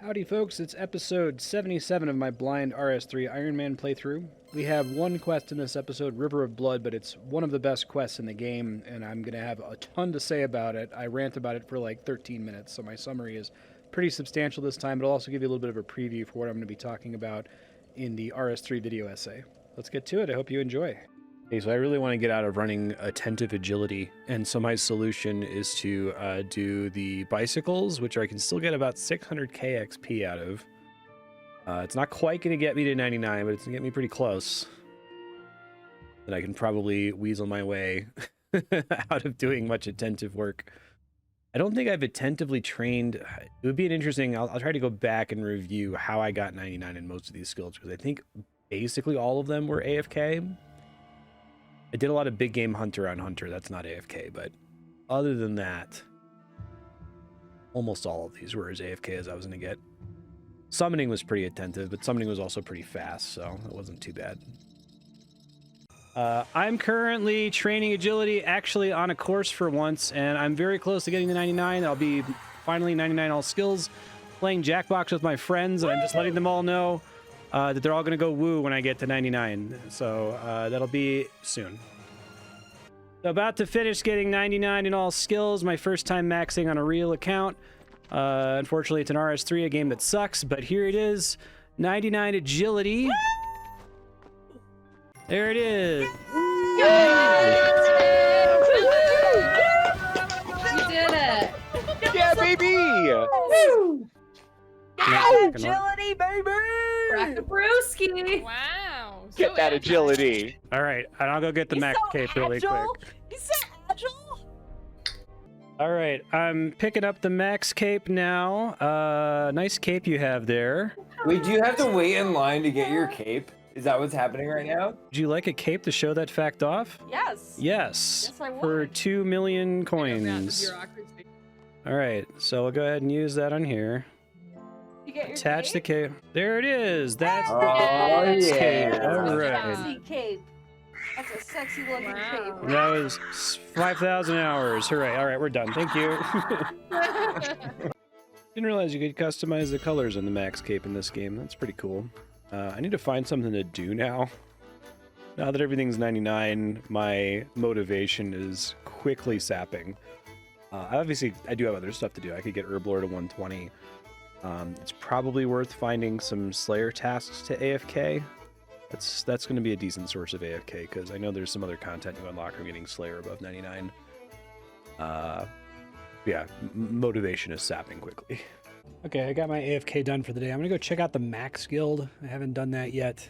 Howdy folks, it's episode 77 of my blind RS3 Ironman playthrough. We have one quest in this episode, River of Blood, but it's one of the best quests in the game, and I'm going to have a ton to say about it. I rant about it for like 13 minutes, so my summary is pretty substantial this time, but I'll also give you a little bit of a preview for what I'm going to be talking about in the RS3 video essay. Let's get to it. I hope you enjoy. Okay, so I really want to get out of running attentive agility, and so my solution is to do the bicycles, which I can still get about 600k XP out of. It's not quite going to get me to 99, but it's going to get me pretty close. And I can probably weasel my way out of doing much attentive work. I don't think I've attentively trained. It would be an interesting, I'll try to go back and review how I got 99 in most of these skills, because I think basically all of them were AFK. I did a lot of big game hunter on hunter. That's not AFK, but other than that, almost all of these were as AFK as I was going to get. Summoning was pretty attentive, but summoning was also pretty fast, so it wasn't too bad. I'm currently training agility, actually on a course for once, and I'm very close to getting to 99. I'll be finally 99 all skills, playing Jackbox with my friends, and I'm just letting them all know that they're all going to go woo when I get to 99. So that'll be soon. So about to finish getting 99 in all skills. My first time maxing on a real account. Unfortunately, it's an RS3, a game that sucks, but here it is. 99 agility. There it is. You did it. Yeah, baby! Woo! Agility, baby! Brackabrewski! Wow. Get that agility. All right, and I'll go get the max cape really quick. He's so agile! All right, I'm picking up the max cape now. Nice cape you have there. Wait, do you have to wait in line to get your cape? Is that what's happening right now? Would you like a cape to show that fact off? Yes. Yes. Yes, I would. For 2 million coins. All right, so we'll go ahead and use that on here. You get your Attach the cape? cape. There it is. That's Oh, the max yeah. cape. That's All a right. sexy cape. That's a sexy looking Wow. cape. That was 5,000 hours. Hooray. All right, we're done. Thank you. Didn't realize you could customize the colors on the max cape in this game. That's pretty cool. I need to find something to do now. Now that everything's 99, my motivation is quickly sapping. Obviously, I do have other stuff to do. I could get Herblore to 120. It's probably worth finding some Slayer tasks to AFK. That's going to be a decent source of AFK, because I know there's some other content you unlock from getting Slayer above 99. Yeah, motivation is sapping quickly. Okay, I got my AFK done for the day. I'm gonna go check out the Max Guild. I haven't done that yet.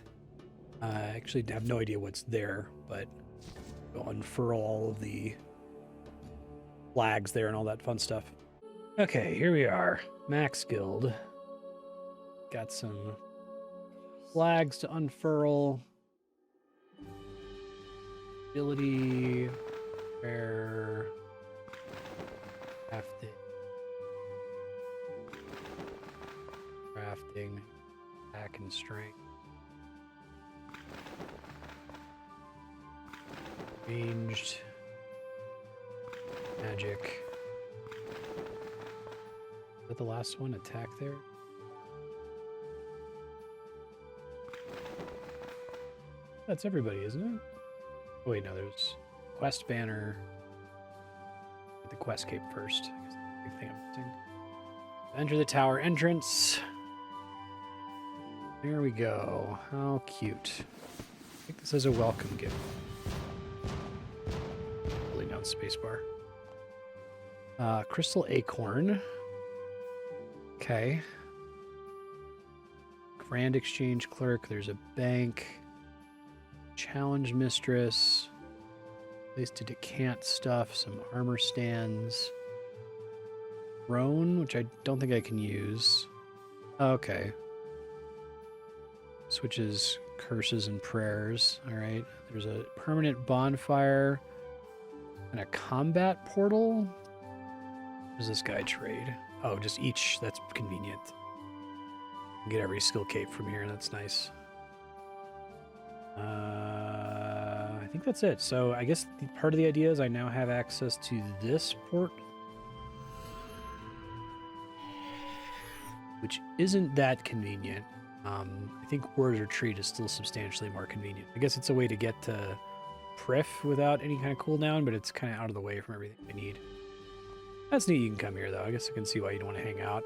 I actually have no idea what's there, but go unfurl all of the flags there and all that fun stuff. Okay, here we are. Max Guild. Got some flags to unfurl. Ability. Prayer. Crafting, attack and strength. Ranged. Magic. Is that the last one? Attack there? That's everybody, isn't it? Oh, wait, no, there's quest banner. Get the quest cape first. I guess that's the big thing I'm missing. Enter the tower entrance. There we go. How cute. I think this is a welcome gift. Holding down spacebar. Crystal Acorn. Okay. Grand Exchange Clerk. There's a bank. Challenge Mistress. Place to decant stuff. Some armor stands. Throne, which I don't think I can use. Okay. Switches curses and prayers. All right. There's a permanent bonfire and a combat portal. What does this guy trade? Oh, just each. That's convenient. Get every skill cape from here. That's nice. I think that's it. So I guess part of the idea is I now have access to this port which isn't that convenient. I think Warrior Retreat is still substantially more convenient. I guess it's a way to get to Prif without any kind of cooldown, but it's kind of out of the way from everything we need. That's neat you can come here, though. I guess I can see why you'd want to hang out.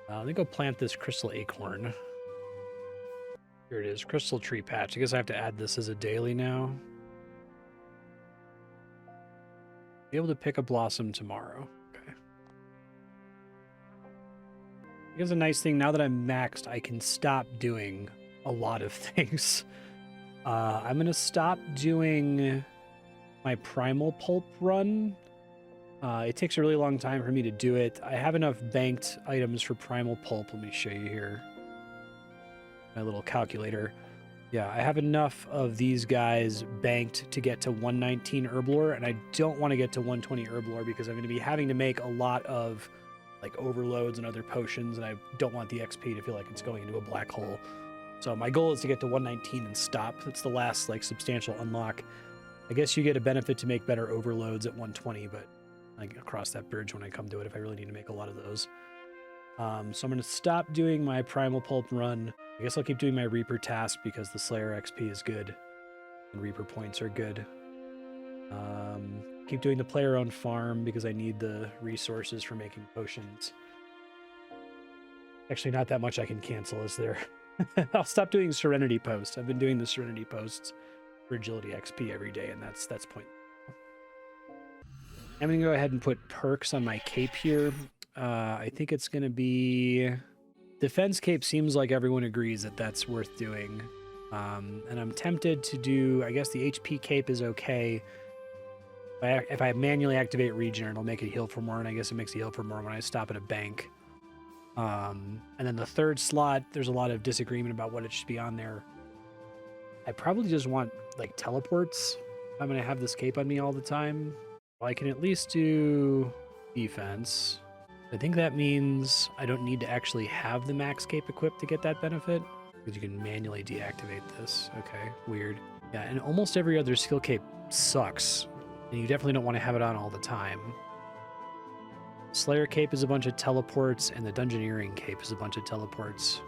Let me go plant this crystal acorn. Here it is, crystal tree patch. I guess I have to add this as a daily now. Be able to pick a blossom tomorrow. Okay. Here's a nice thing. Now that I'm maxed, I can stop doing a lot of things. I'm going to stop doing my primal pulp run. It takes a really long time for me to do it. I have enough banked items for primal pulp. Let me show you here. My little calculator. Yeah, I have enough of these guys banked to get to 119 herblore, and I don't want to get to 120 herblore because I'm going to be having to make a lot of like overloads and other potions, and I don't want the XP to feel like it's going into a black hole. So my goal is to get to 119 and stop. That's the last like substantial unlock. I guess you get a benefit to make better overloads at 120, but I can cross that bridge when I come to it if I really need to make a lot of those. So I'm going to stop doing my primal pulp run. I guess I'll keep doing my Reaper task because the Slayer XP is good and Reaper points are good. Keep doing the player-owned farm because I need the resources for making potions. Actually, not that much I can cancel, is there? I'll stop doing Serenity Post. I've been doing the Serenity Posts for Agility XP every day, and that's point. I'm going to go ahead and put perks on my cape here. I think it's going to be... Defense cape seems like everyone agrees that that's worth doing. And I'm tempted to do... I guess the HP cape is okay. If I manually activate regen, it'll make it heal for more, and I guess it makes it heal for more when I stop at a bank. And then the third slot, there's a lot of disagreement about what it should be on there. I probably just want, like, teleports. I'm going to have this cape on me all the time. Well, I can at least do defense. I think that means I don't need to actually have the max cape equipped to get that benefit, because you can manually deactivate this. Okay, weird. Yeah, and almost every other skill cape sucks, and you definitely don't want to have it on all the time. Slayer cape is a bunch of teleports, and the Dungeoneering cape is a bunch of teleports.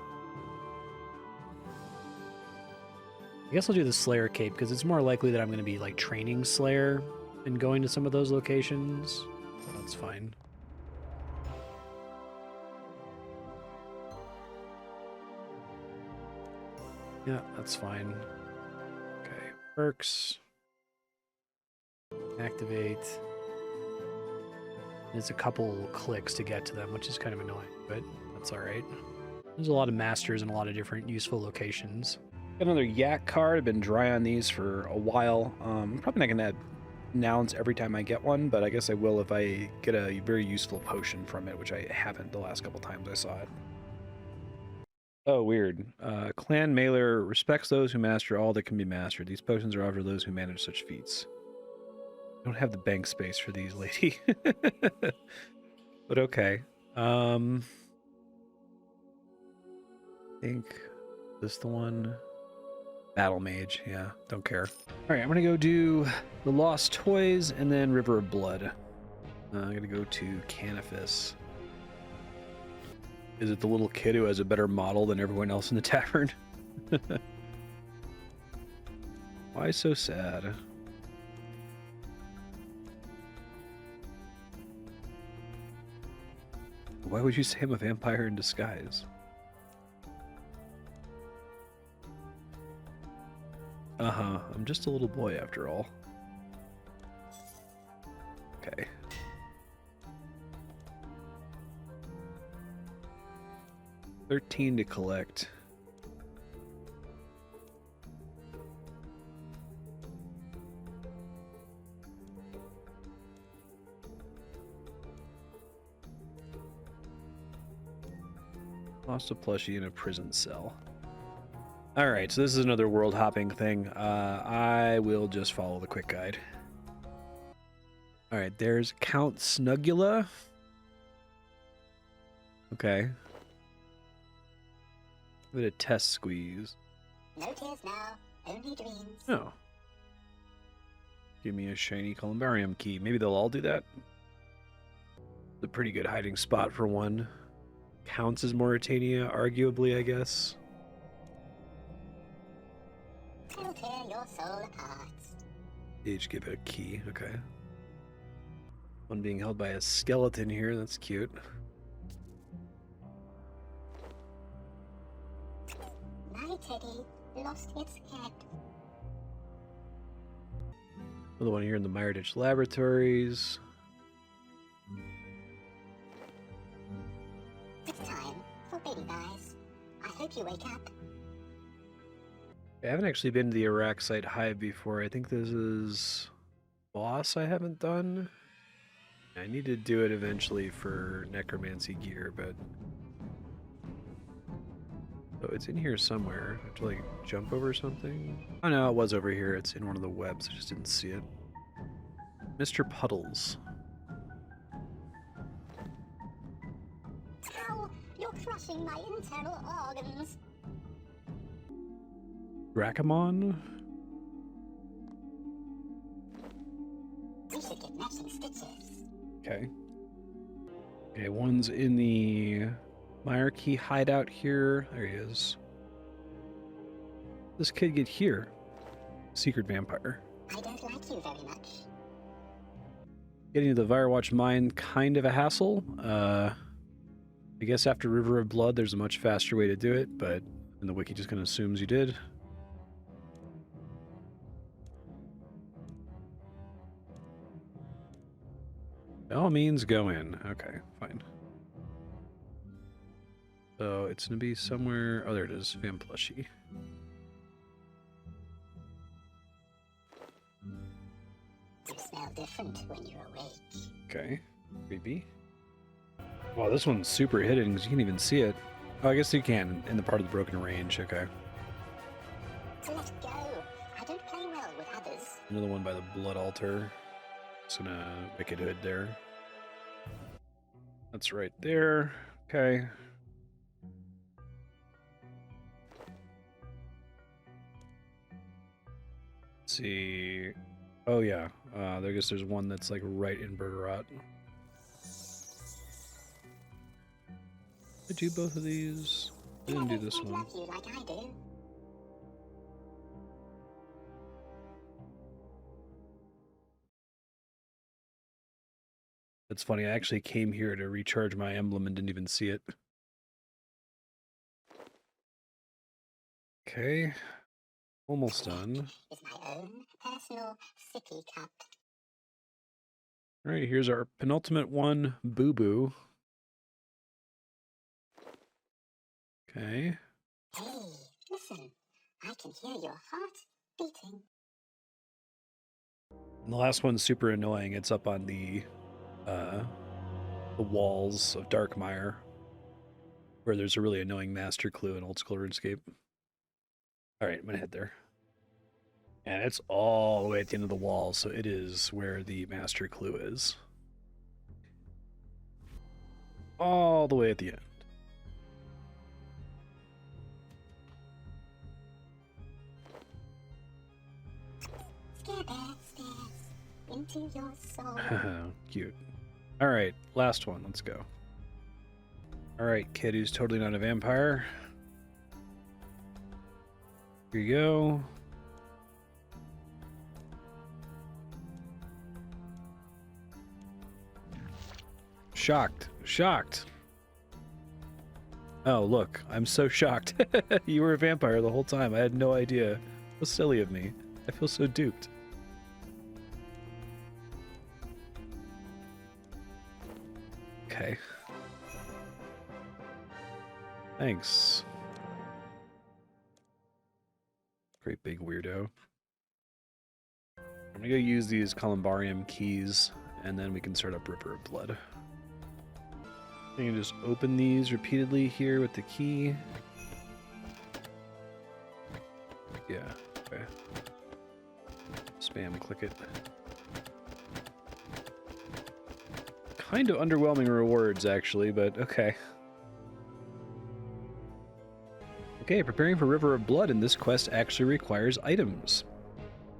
I guess I'll do the Slayer cape, because it's more likely that I'm going to be, like, training Slayer and going to some of those locations. That's fine. Yeah, that's fine. Okay, perks. Activate. There's a couple clicks to get to them, which is kind of annoying, but that's all right. There's a lot of masters in a lot of different useful locations. Got another yak card. I've been dry on these for a while. I'm probably not going to announce every time I get one, but I guess I will if I get a very useful potion from it, which I haven't the last couple times I saw it. Oh, weird. Clan Mailer respects those who master all that can be mastered. These potions are offered to those who manage such feats. I don't have the bank space for these, lady. But okay. I think this the one. Battle Mage, yeah, don't care. All right, I'm gonna go do the Lost Toys and then River of Blood. I'm gonna go to Canifis. Is it the little kid who has a better model than everyone else in the tavern? Why so sad? Why would you say I'm a vampire in disguise? Uh-huh, I'm just a little boy after all. Okay. $13 to collect. Lost a plushie in a prison cell. All right, so this is another world hopping thing. I will just follow the quick guide. All right, there's Count Snugula. Okay. Give it a test squeeze. No tears now, only dreams. Oh. Give me a shiny columbarium key. Maybe they'll all do that. It's a pretty good hiding spot for one. counts as Mauritania, arguably, I guess. I'll tear your soul apart. Each give it a key, okay. One being held by a skeleton here, that's cute. My teddy lost its head. Another one here in the Meyerditch Laboratories. It's time for baby guys. I hope you wake up. I haven't actually been to the Araxite Hive before. I think this is boss I haven't done. I need to do it eventually for necromancy gear, but oh, it's in here somewhere. I have to like jump over something. Oh no, it was over here. It's in one of the webs. I just didn't see it. Mr. Puddles. Ow! You're crushing my internal organs. Dracamon? We should get matching stitches. Okay. Okay, one's in the Myarkey hideout here. There he is. This kid get here. Secret vampire. I don't like you very much. Getting to the Firewatch mine, kind of a hassle. I guess after River of Blood, there's a much faster way to do it, but and the wiki just kind of assumes you did. By all means, go in. Okay, fine. So it's gonna be somewhere. Oh, there it is. Van Plushie. You smell different when you're awake. Okay, creepy. Wow, this one's super hidden because you can't even see it. Oh, I guess you can in the part of the Broken Range. Okay. Let go. I don't play well with others. Another one by the Blood Altar. It's in a Wicked Hood there. That's right there. Okay. Let's see. Oh yeah. I guess there's one that's like right in Bergerot. Did I do both of these? I didn't do this Others one. love you like I do. It's funny, I actually came here to recharge my emblem and didn't even see it. Okay. Almost done. Is my own personal sippy cup. Alright, here's our penultimate one, Boo Boo. Okay. Hey, listen. I can hear your heart beating. And the last one's super annoying. It's up on the walls of Darkmire, where there's a really annoying master clue in old school RuneScape. Alright, I'm gonna head there. And it's all the way at the end of the wall, so it is where the master clue is. All the way at the end. Scare bear stares into your soul. Cute. Alright, last one. Let's go. Alright, kid who's totally not a vampire. Here you go. Shocked. Shocked. Oh, look. I'm so shocked. You were a vampire the whole time. I had no idea. How silly of me. I feel so duped. Okay. Thanks. Great big weirdo. I'm gonna go use these columbarium keys, and then we can start up River of Blood. I can just open these repeatedly here with the key. Yeah, okay. Spam click it. Kind of underwhelming rewards, actually, but okay. Okay, preparing for River of Blood, and this quest actually requires items.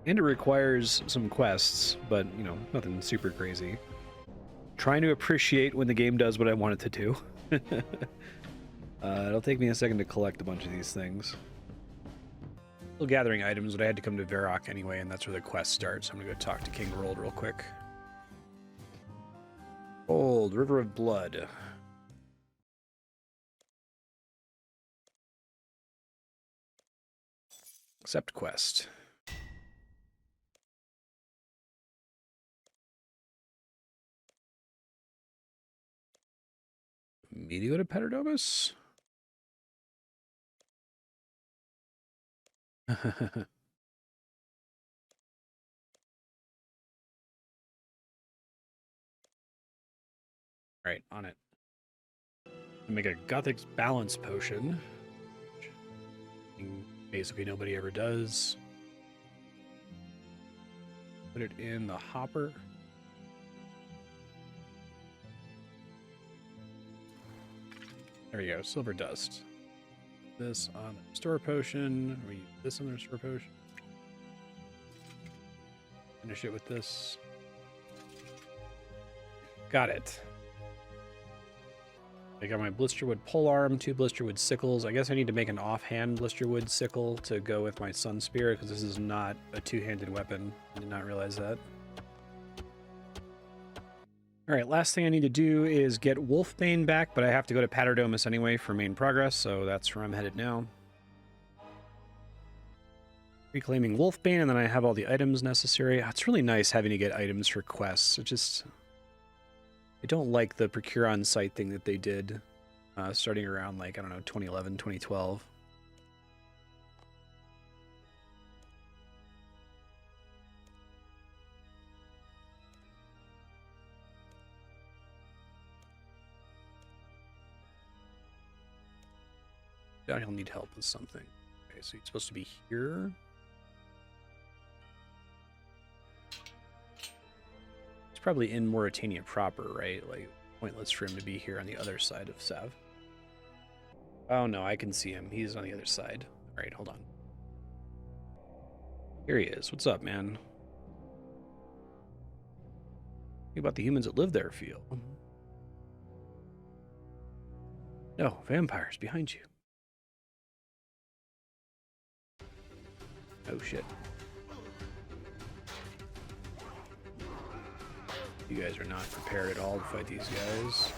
And it requires some quests, but, you know, nothing super crazy. Trying to appreciate when the game does what I want it to do. It'll take me a second to collect a bunch of these things. Still gathering items, but I had to come to Varrock anyway, and that's where the quest starts. I'm gonna go talk to King Rold real quick. Old River of Blood. Accept quest. Me go to Petadomus? Right, on it. Make a Gothic balance potion. Basically nobody ever does. Put it in the hopper. There you go, silver dust. This on the restore potion. We use this on the restore potion. Finish it with this. Got it. I got my blisterwood polearm, 2 blisterwood sickles. I guess I need to make an offhand blisterwood sickle to go with my sun spear because this is not a two-handed weapon. I did not realize that. All right, last thing I need to do is get Wolfbane back, but I have to go to Paterdomus anyway for main progress, so that's where I'm headed now. Reclaiming Wolfbane, and then I have all the items necessary. It's really nice having to get items for quests. It just... I don't like the procure on site thing that they did starting around, like, I don't know, 2011, 2012. Now he'll need help with something. Okay, so he's supposed to be here. He's probably in Mauritania proper, right? Like, pointless for him to be here on the other side of Sav. Oh no, I can see him. He's on the other side. All right, hold on. Here he is. What's up, man? Think about the humans that live there feel. No, vampires behind you. Oh shit. You guys are not prepared at all to fight these guys.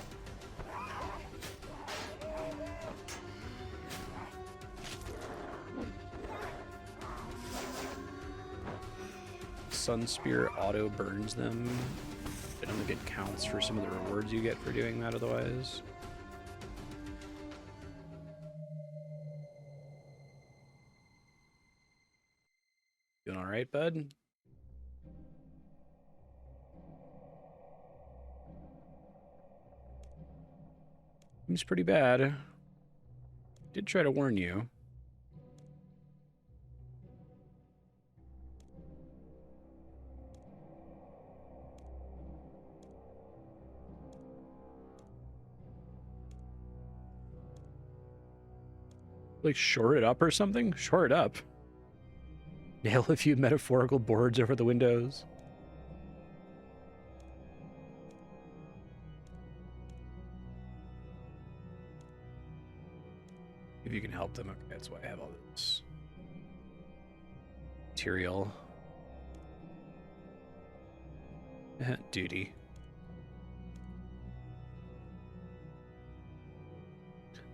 Sun Spear auto burns them. I don't think it counts for some of the rewards you get for doing that otherwise. Doing all right, bud? Seems pretty bad. Did try to warn you. Like, shore it up or something? Shore it up. Nail a few metaphorical boards over the windows. If you can help them. Okay, that's why I have all this material. Duty.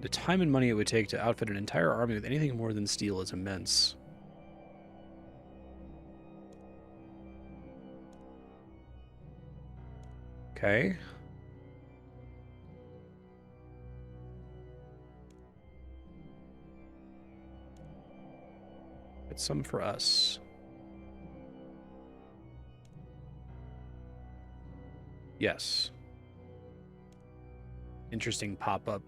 The time and money it would take to outfit an entire army with anything more than steel is immense. Okay. Get some for us. Yes. Interesting pop-up.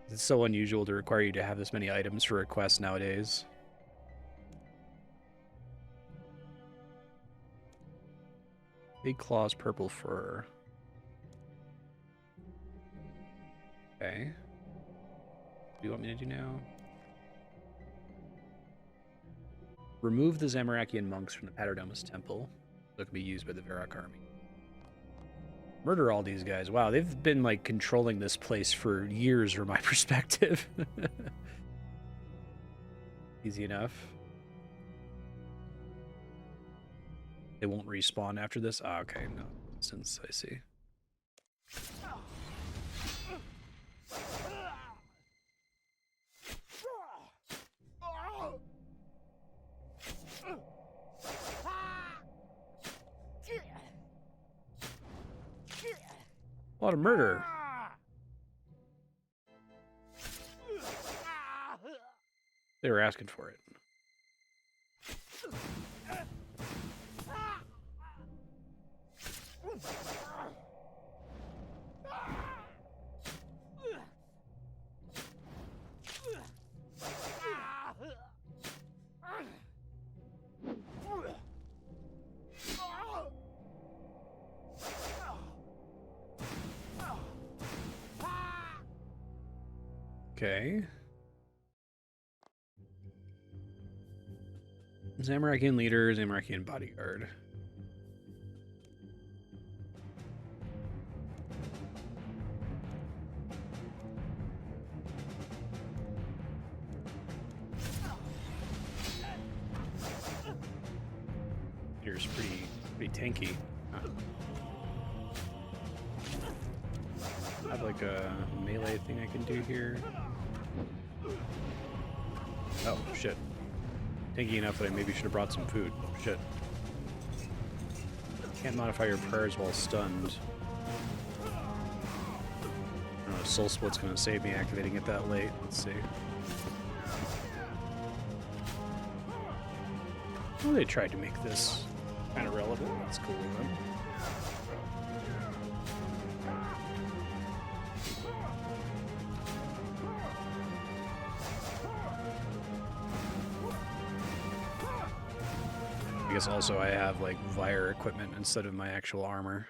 It's so unusual to require you to have this many items for a quest nowadays. Big claws, purple fur. Okay. What do you want me to do now? Remove the Zamorakian monks from the Paterdomus Temple. So it can be used by the Varrock army. Murder all these guys. Wow, they've been like controlling this place for years from my perspective. Easy enough. They won't respawn after this? Ah, okay, no. Since I see. A lot of murder. They were asking for it. Okay. Zamorakian leader, Zamorakian bodyguard. Leader's pretty tanky. Huh. I have like a melee thing I can do here. Oh, shit. Tanky enough that I maybe should have brought some food. Shit. Can't modify your prayers while stunned. I don't know, Soul Split's gonna save me activating it that late. Let's see. Well, they tried to make this kind of relevant. That's cool of them. I guess also I have like Vire equipment instead of my actual armor.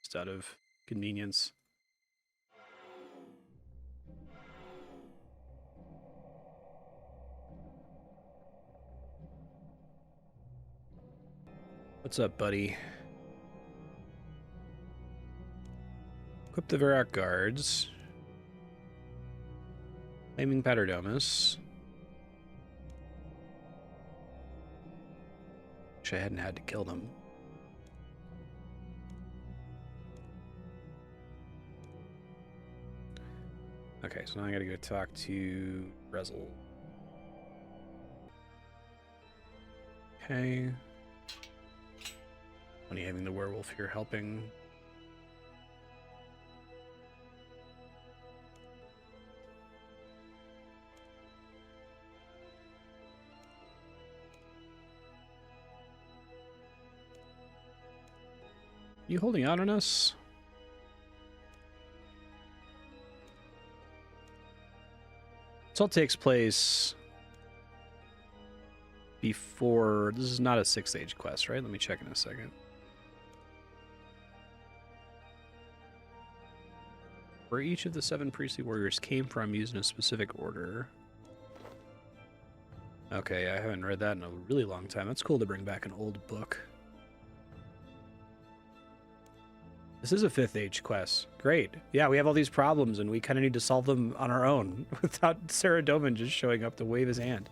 Just out of convenience. What's up, buddy? Equip the Varrock guards. Flaming Paterdomus. Wish I hadn't had to kill them. Okay, so now I gotta go talk to Rezel. Okay. Funny having the werewolf here helping. You holding out on us? This all takes place before... This is not a 6th age quest, right? Let me check in a second. Where each of the 7 priestly warriors came from used in a specific order. Okay, I haven't read that in a really long time. That's cool to bring back an old book. This is a 5th age quest. Great. Yeah, we have all these problems and we kind of need to solve them on our own without Sarah Doman just showing up to wave his hand.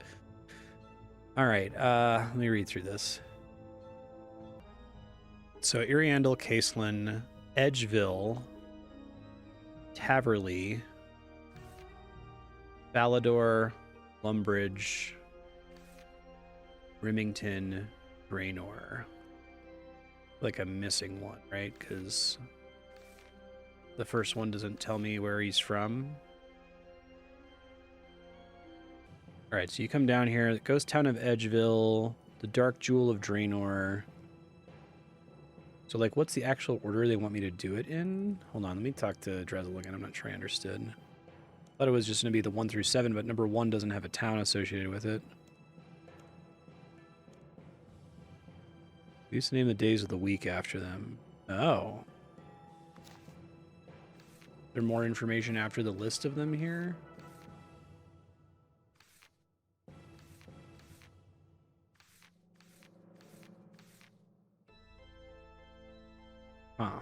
All right, let me read through this. So Iriandel, Caselin, Edgeville, Taverley, Valador, Lumbridge, Remington, Draenor. Like I'm missing one, right? Because the first one doesn't tell me where he's from. All right, so you come down here, the Ghost Town of Edgeville, the Dark Jewel of Draenor. So, like, what's the actual order they want me to do it in? Hold on, let me talk to Drezel again. I'm not sure I understood. Thought it was just going to be the 1 through 7, but number 1 doesn't have a town associated with it. We used to name the days of the week after them. Oh. Is there more information after the list of them here? Huh.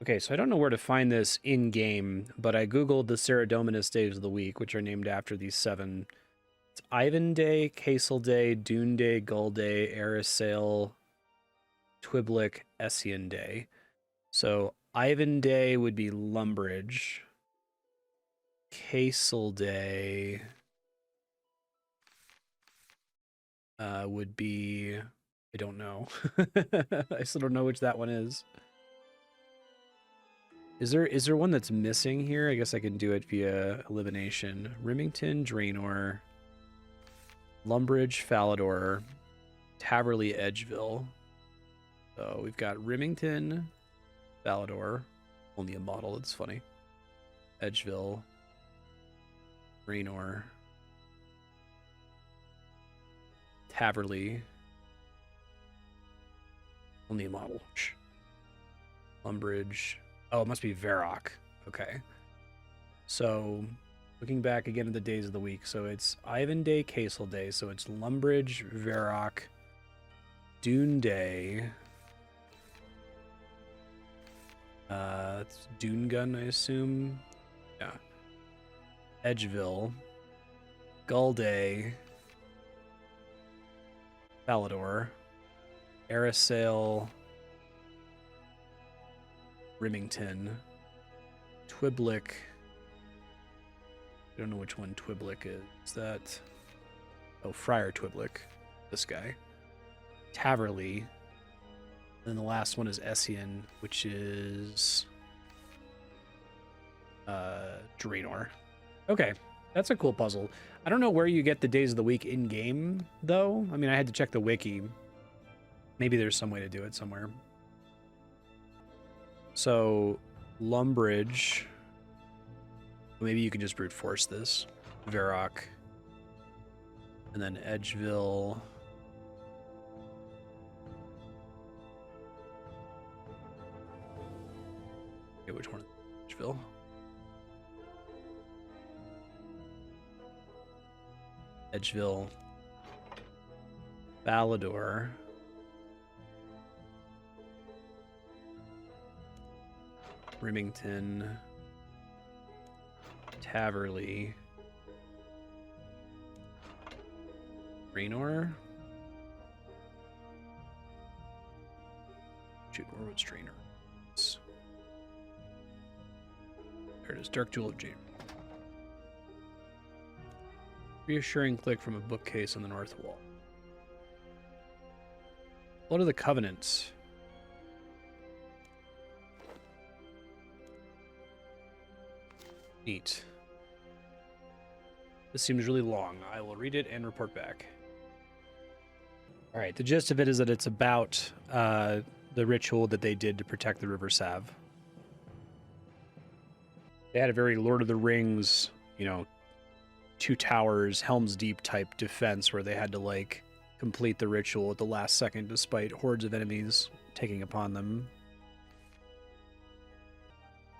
Okay, so I don't know where to find this in-game, but I googled the Saradominus days of the week, which are named after these 7. It's Ivan Day, Casel Day, Dune Day, Gull Day, Arisail, Twiblick, Essian Day. So Ivan Day would be Lumbridge. Casel Day would be... I don't know. I still don't know which that one is. Is there one that's missing here? I guess I can do it via elimination. Remington, Draenor, Lumbridge, Falador, Taverley, Edgeville. So we've got Remington, Falador, only a model, it's funny. Edgeville, Draenor, Taverley, only a model. Lumbridge. Oh, it must be Varrock. Okay. So, looking back again at the days of the week. So it's Ivan Day, Casel Day. So it's Lumbridge, Varrock, Dune Day. It's Dune Gun, I assume. Yeah. Edgeville. Gull Day. Falador. Arisail. Remington, Twiblick. I don't know which one Twiblick is. Is that... Oh, Friar Twiblick. This guy. Taverley. And then the last one is Essian, which is... Draenor. Okay, that's a cool puzzle. I don't know where you get the days of the week in-game, though. I mean, I had to check the wiki. Maybe there's some way to do it somewhere. So, Lumbridge. Maybe you can just brute force this. Varrock. And then Edgeville. Okay, which one? Edgeville. Edgeville. Falador. Remington, Taverley, Draenor. Shoot, where was Draenor? There it is, Dark Jewel of Jade. Reassuring click from a bookcase on the north wall. Blood of the Covenant. Neat. This seems really long. I will read it and report back. All right, the gist of it is that it's about the ritual that they did to protect the River Sav. They had a very Lord of the Rings, you know, 2 towers, Helm's Deep type defense where they had to, like, complete the ritual at the last second despite hordes of enemies taking upon them.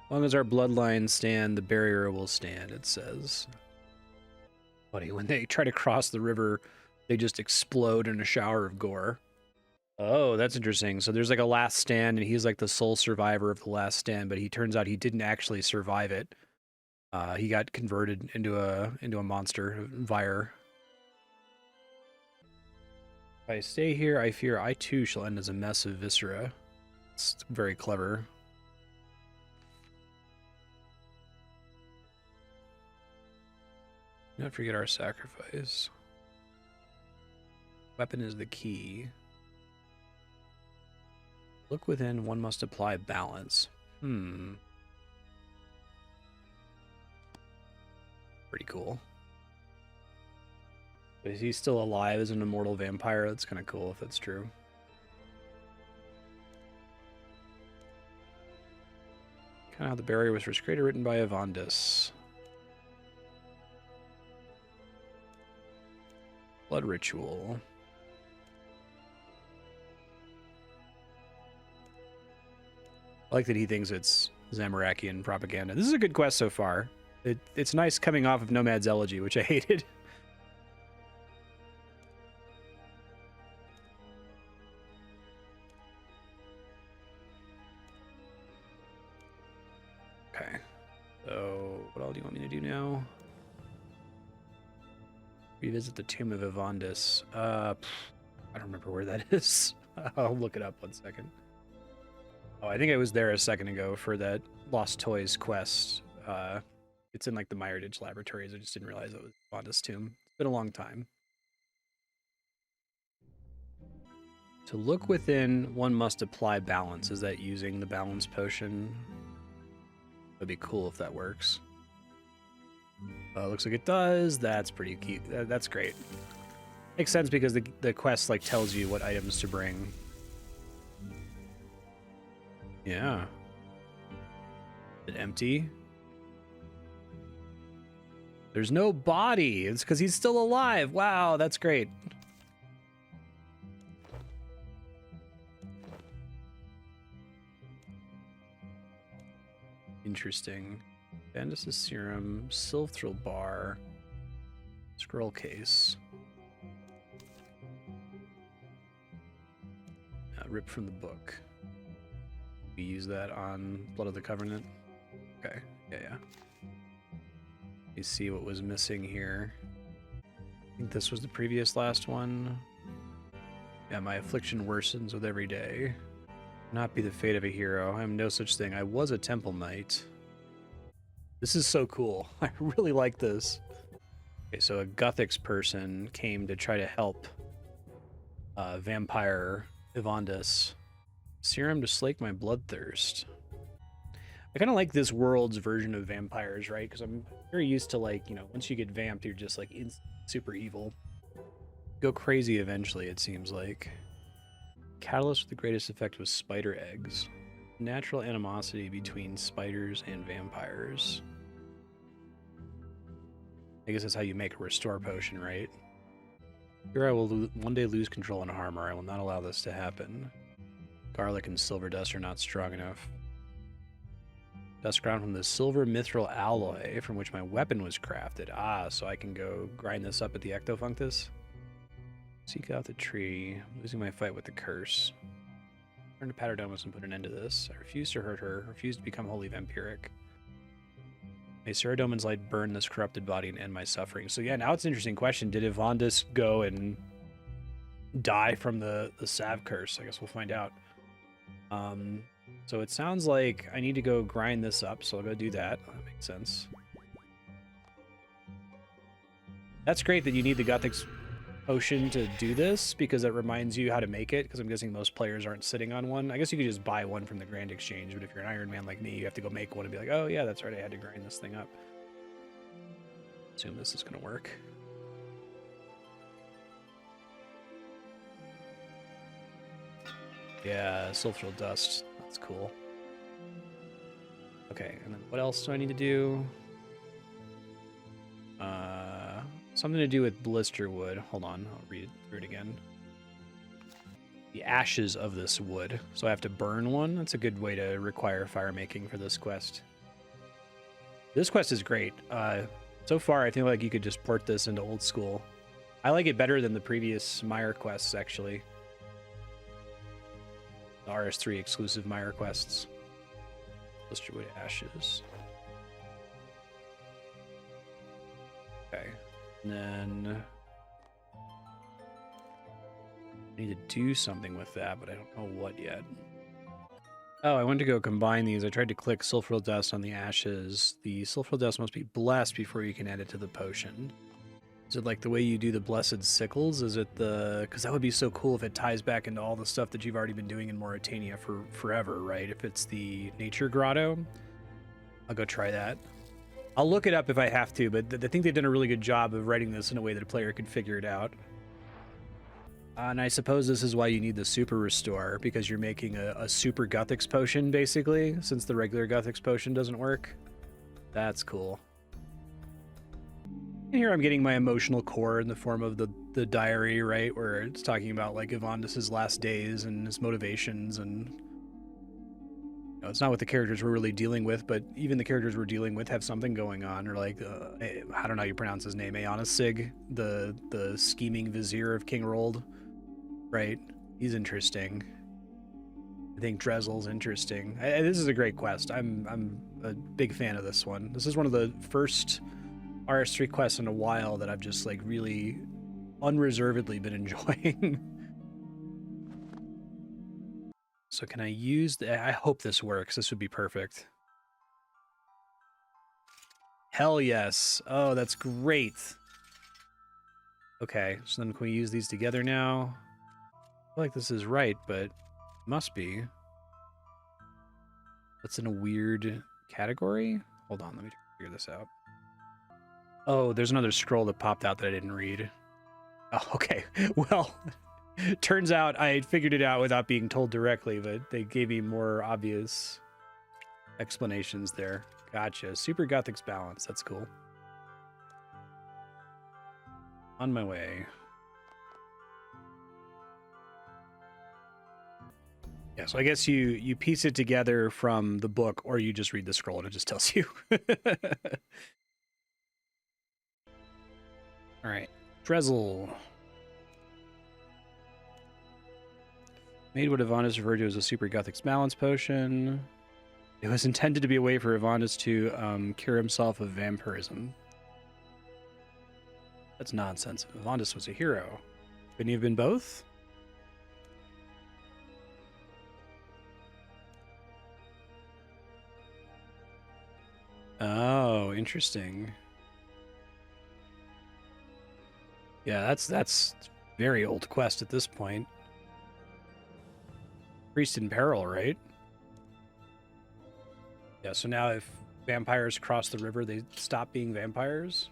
As long as our bloodlines stand, the barrier will stand, it says. Funny, when they try to cross the river, they just explode in a shower of gore. Oh, that's interesting. So there's like a last stand, and he's like the sole survivor of the last stand, but he turns out he didn't actually survive it. He got converted into a monster, Vire. If I stay here, I fear I too shall end as a mess of viscera. It's very clever. Do not forget our sacrifice. Weapon is the key. Look within, one must apply balance. Pretty cool. Is he still alive as an immortal vampire? That's kind of cool if that's true. Kind of how the barrier was first created, written by Avandis. Blood ritual. I like that he thinks it's Zamorakian propaganda. This is a good quest so far. It's nice coming off of Nomad's Elegy, which I hated. What do you want me to do now? Revisit the tomb of Evandis. I don't remember where that is. I'll look it up 1 second. Oh, I think I was there a second ago for that Lost Toys quest. It's in like the Myerditch laboratories. I just didn't realize it was Evandis' tomb. It's been a long time. To look within, one must apply balance. Is that using the balance potion? That'd be cool if that works. Looks like it does. That's pretty cute. That's great. Makes sense because the quest like tells you what items to bring. Yeah. Is it empty? There's no body. It's because he's still alive. Wow, that's great. Interesting. Bandus' serum, Silthril bar, scroll case. Ripped from the book. We use that on Blood of the Covenant. Okay, yeah. You see what was missing here. I think this was the previous last one. Yeah, my affliction worsens with every day. Not be the fate of a hero. I am no such thing. I was a temple knight. This is so cool. I really like this. Okay, so a Guthix person came to try to help vampire Evandis. Serum to slake my bloodthirst. I kind of like this world's version of vampires, right? Because I'm very used to, like, you know, once you get vamped, you're just, like, super evil. Go crazy eventually, it seems like. Catalyst with the greatest effect was spider eggs. Natural animosity between spiders and vampires. I guess that's how you make a restore potion, right? Here I will one day lose control and harm her. I will not allow this to happen. Garlic and silver dust are not strong enough. Dust ground from the silver mithril alloy from which my weapon was crafted. Ah, so I can go grind this up at the Ectofunctus. Seek out the tree. Losing my fight with the curse. Turn to Paterdomus and put an end to this. I refuse to hurt her. Refuse to become wholly vampiric. May Saradomin's light burn this corrupted body and end my suffering. So yeah, now it's an interesting question. Did Evandis go and die from the Sav curse? I guess we'll find out. So it sounds like I need to go grind this up, so I'll go do that. That makes sense. That's great that you need the Guthix potion to do this, because it reminds you how to make it, because I'm guessing most players aren't sitting on one. I guess you could just buy one from the Grand Exchange, but if you're an Iron Man like me, you have to go make one and be like, oh yeah, that's right, I had to grind this thing up. Assume this is going to work. Yeah, sulfural dust. That's cool. Okay, and then what else do I need to do? Something to do with blister wood. Hold on, I'll read through it again. The ashes of this wood. So I have to burn one? That's a good way to require fire making for this quest. This quest is great. So far, I feel like you could just port this into old school. I like it better than the previous Mire quests, actually. The RS3 exclusive Mire quests. Blisterwood ashes. Okay. And then I need to do something with that, but I don't know what yet. Oh, I went to go combine these. I tried to click sulfural dust on the ashes. The sulfural dust must be blessed before you can add it to the potion. Is it like the way you do the blessed sickles? Is it the... Because that would be so cool if it ties back into all the stuff that you've already been doing in Mauritania for forever, right? If it's the nature grotto, I'll go try that. I'll look it up if I have to, but I think they've done a really good job of writing this in a way that a player could figure it out. And I suppose this is why you need the super restore, because you're making a super Guthix potion, basically, since the regular Guthix potion doesn't work. That's cool. And here I'm getting my emotional core in the form of the diary, right, where it's talking about like Evandis' last days and his motivations, and you know, it's not what the characters we're really dealing with, but even the characters we're dealing with have something going on, or like I don't know how you pronounce his name, Aonisig, the scheming vizier of King Rold, right? He's interesting. think Drezel's interesting. This is a great quest. I'm a big fan of this one. This is one of the first RS3 quests in a while that I've just like really unreservedly been enjoying. So can I use the... I hope this works. This would be perfect. Hell yes. Oh, that's great. Okay, so then can we use these together now? I feel like this is right, but must be. That's in a weird category? Hold on, let me figure this out. Oh, there's another scroll that popped out that I didn't read. Oh, okay. Well, turns out I figured it out without being told directly, but they gave me more obvious explanations there. Gotcha. Super Gothic's balance. That's cool. On my way. Yeah, so I guess you piece it together from the book, or you just read the scroll and it just tells you. All right, Drezel. Made what Ivandis referred to as a Super Gothic's balance potion. It was intended to be a way for Ivandis to cure himself of vampirism. That's nonsense. Ivandis was a hero. Couldn't he have been both? Oh, interesting. Yeah, that's very old quest at this point. Priest in peril, right? Yeah, so now if vampires cross the river, they stop being vampires?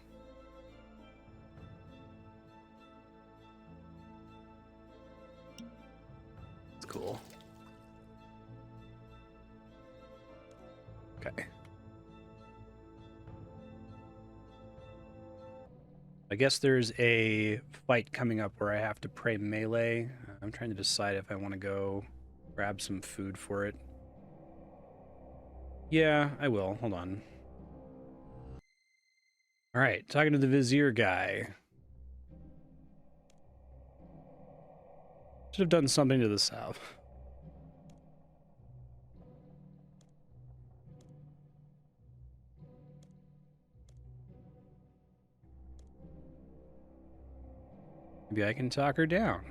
That's cool. Okay. I guess there's a fight coming up where I have to pray melee. I'm trying to decide if I want to go grab some food for it. Yeah, I will. Hold on. All right, talking to the Vizier guy. Should have done something to the south. Maybe I can talk her down.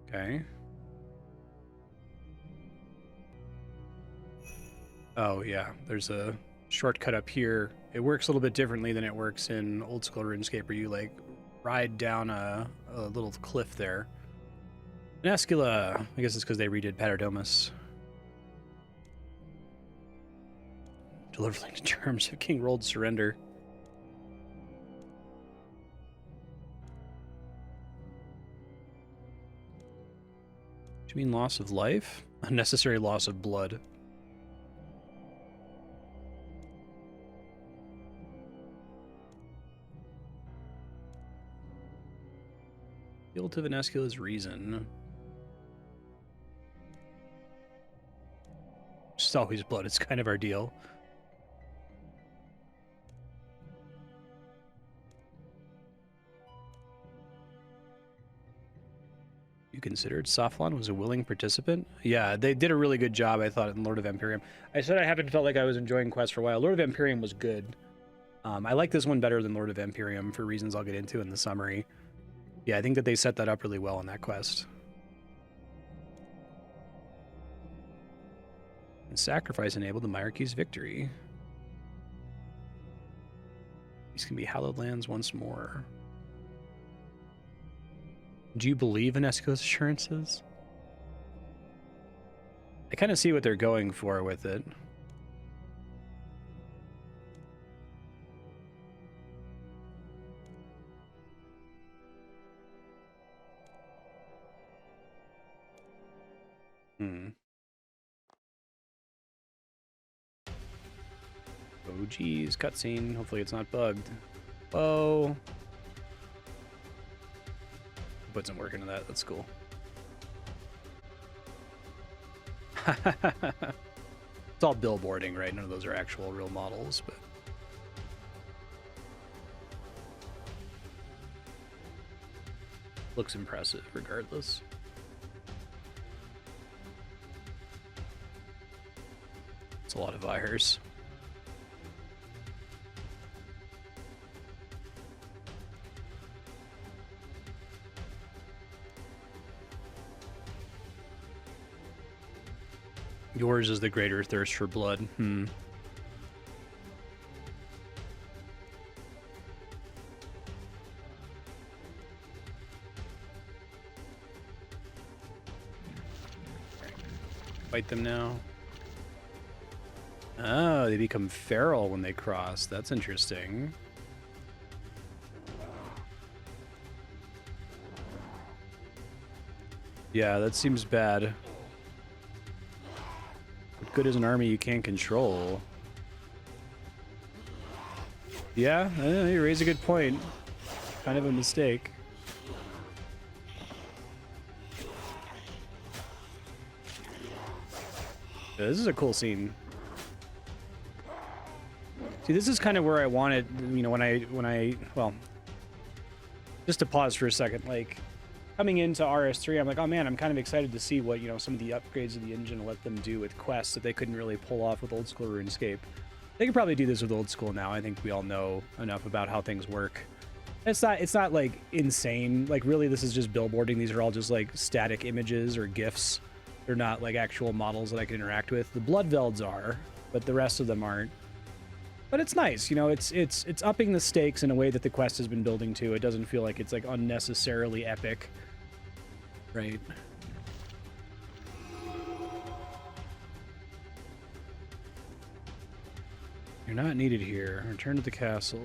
Okay. Oh, yeah. There's a shortcut up here. It works a little bit differently than it works in old school RuneScape, where you, like, ride down a little cliff there. Nescula. I guess it's because they redid Paterdomus. Delivering the terms of King Rolled Surrender. Do you mean loss of life? Unnecessary loss of blood. Appeal to Venescula's reason. Just always blood. It's kind of our deal. You considered Saflan was a willing participant? Yeah, they did a really good job, I thought, in Lord of Empyrean. I said I haven't felt like I was enjoying Quest for a while. Lord of Empyrean was good. I like this one better than Lord of Empyrean for reasons I'll get into in the summary. Yeah, I think that they set that up really well in that quest. And sacrifice enabled the Myarchy's victory. These can be hallowed lands once more. Do you believe in Esco's assurances? I kind of see what they're going for with it. Oh geez, cutscene. Hopefully it's not bugged. Oh. Put some work into that. That's cool. It's all billboarding, right? None of those are actual real models, but Looks impressive, regardless. It's a lot of Ihers. Yours is the greater thirst for blood. Hmm. Fight them now. Oh, they become feral when they cross. That's interesting. Yeah, that seems bad. What good is an army you can't control? Yeah, you raise a good point. Kind of a mistake. Yeah, this is a cool scene. See, this is kind of where I wanted, you know, when I, well, just to pause for a second, like, coming into RS3, I'm like, oh man, I'm kind of excited to see what, you know, some of the upgrades of the engine let them do with quests that they couldn't really pull off with old school RuneScape. They could probably do this with old school now. I think we all know enough about how things work. It's not like insane. Like, really, this is just billboarding. These are all just like static images or GIFs. They're not like actual models that I can interact with. The Bloodvelds are, but the rest of them aren't. But it's nice, you know, it's upping the stakes in a way that the quest has been building to. It doesn't feel like it's like unnecessarily epic. Right. You're not needed here. Return to the castle.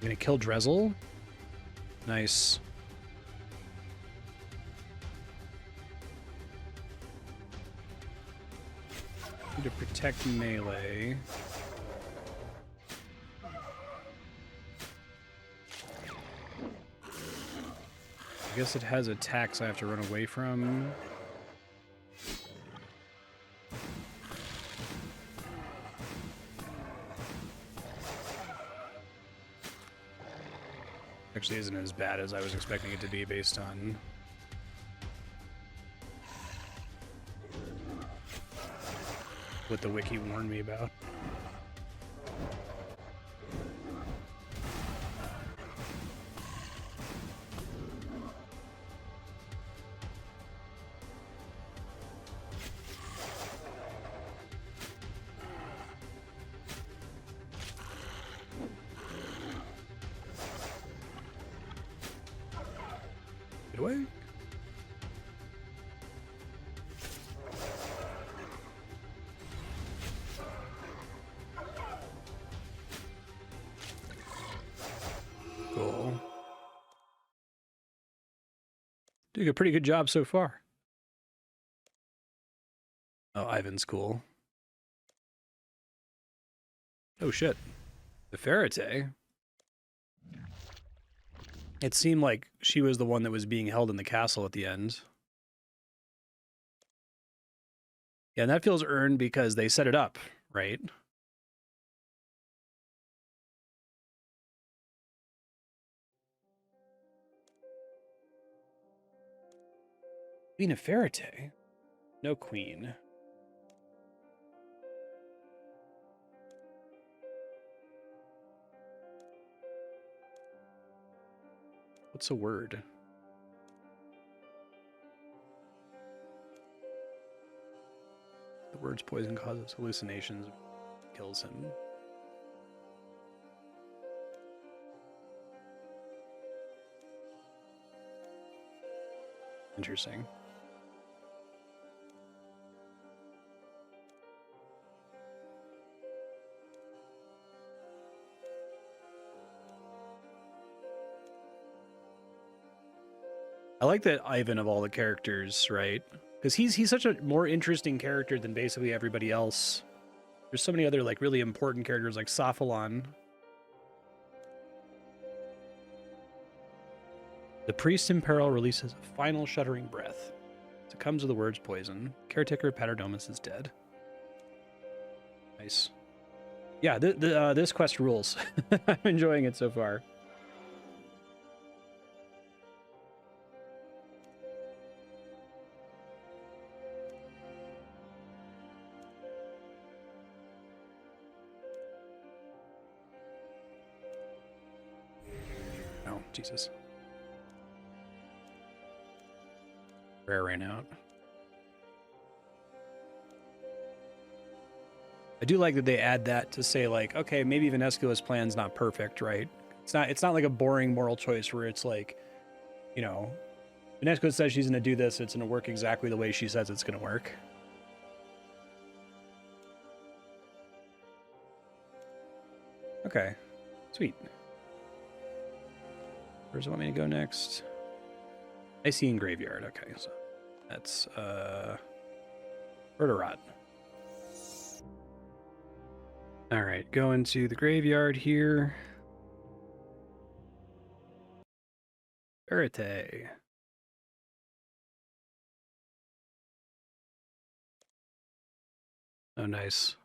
You're gonna kill Drezel? Nice. Need to protect melee. I guess it has attacks I have to run away from. Actually isn't as bad as I was expecting it to be based on what the wiki warned me about. Get away. Cool. Doing a pretty good job so far. Oh, Ivan's cool. Oh shit. The Ferrite. It seemed like she was the one that was being held in the castle at the end. Yeah, and that feels earned because they set it up, right? Queen of Ferrite? No queen. What's a word? The word's poison causes hallucinations, kills him. Interesting. I like that Ivan of all the characters, right? Because he's such a more interesting character than basically everybody else. There's so many other like really important characters like Sophalon. The priest in peril releases a final shuddering breath. Succumbs to the word's poison. Caretaker Paternomus is dead. Nice. Yeah, this quest rules. I'm enjoying it so far. Oh, Jesus. Rare ran out. I do like that they add that to say, like, okay, maybe Vanescula's plan's not perfect, right? It's not like a boring moral choice where it's like, you know, Vanescula says she's gonna do this, it's gonna work exactly the way she says it's gonna work. Okay, sweet. Where does it want me to go next? I see in Graveyard. Okay, so that's Verderot. All right, go into the graveyard here. Verite. Oh, nice.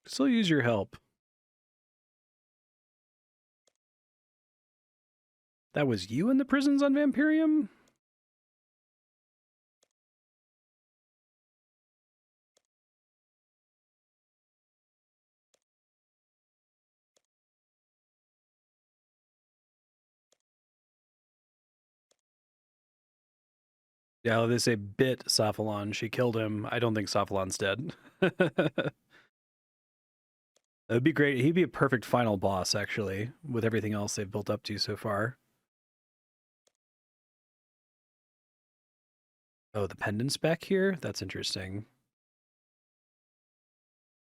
Still use your help. That was you in the prisons on Vampirium? Yeah, they say bit Sophalon. She killed him. I don't think Sophalon's dead. That'd be great. He'd be a perfect final boss, actually, with everything else they've built up to so far. Oh, the pendant spec here? That's interesting.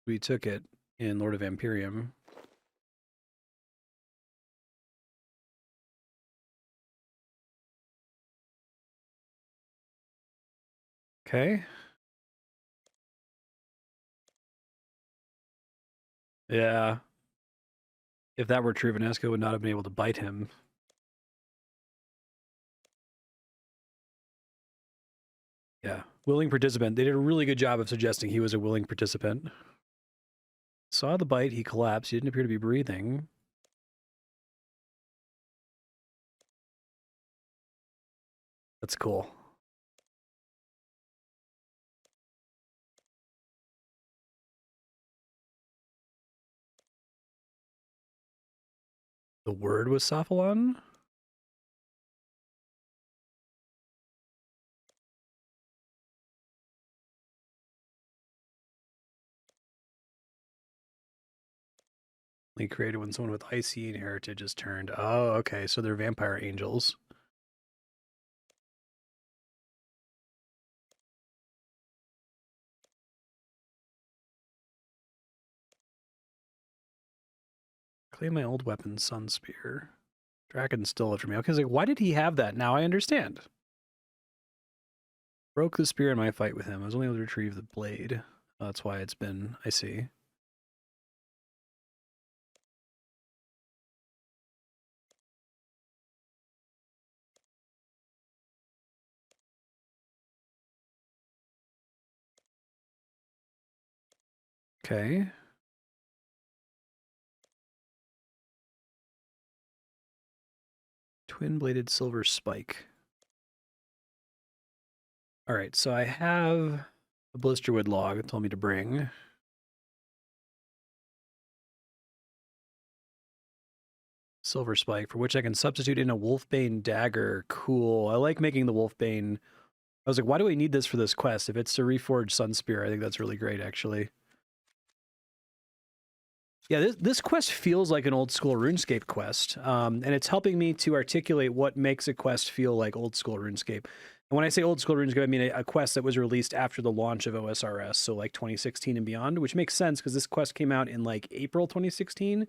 We took it in Lord of Vampirium. Okay. Yeah. If that were true, Vanesco would not have been able to bite him. Yeah. Willing participant. They did a really good job of suggesting he was a willing participant. Saw the bite, he collapsed. He didn't appear to be breathing. That's cool. The word was Sophalon? They created when someone with Icy heritage is turned. Oh, okay. So they're vampire angels. Claim my old weapon, Sun Spear. Dragon stole it from me. Okay, I was like, why did he have that? Now I understand. Broke the spear in my fight with him. I was only able to retrieve the blade. Oh, that's why it's been, I see. Okay. Twin-bladed silver spike. All right, so I have a blisterwood log it told me to bring. Silver spike, for which I can substitute in a Wolfbane dagger. Cool. I like making the Wolfbane. I was like, why do we need this for this quest? If it's to reforge Sun Spear, I think that's really great, actually. Yeah, this quest feels like an old school RuneScape quest, and it's helping me to articulate what makes a quest feel like old school RuneScape. And when I say old school RuneScape, I mean a quest that was released after the launch of OSRS, so like 2016 and beyond, which makes sense because this quest came out in like April 2016,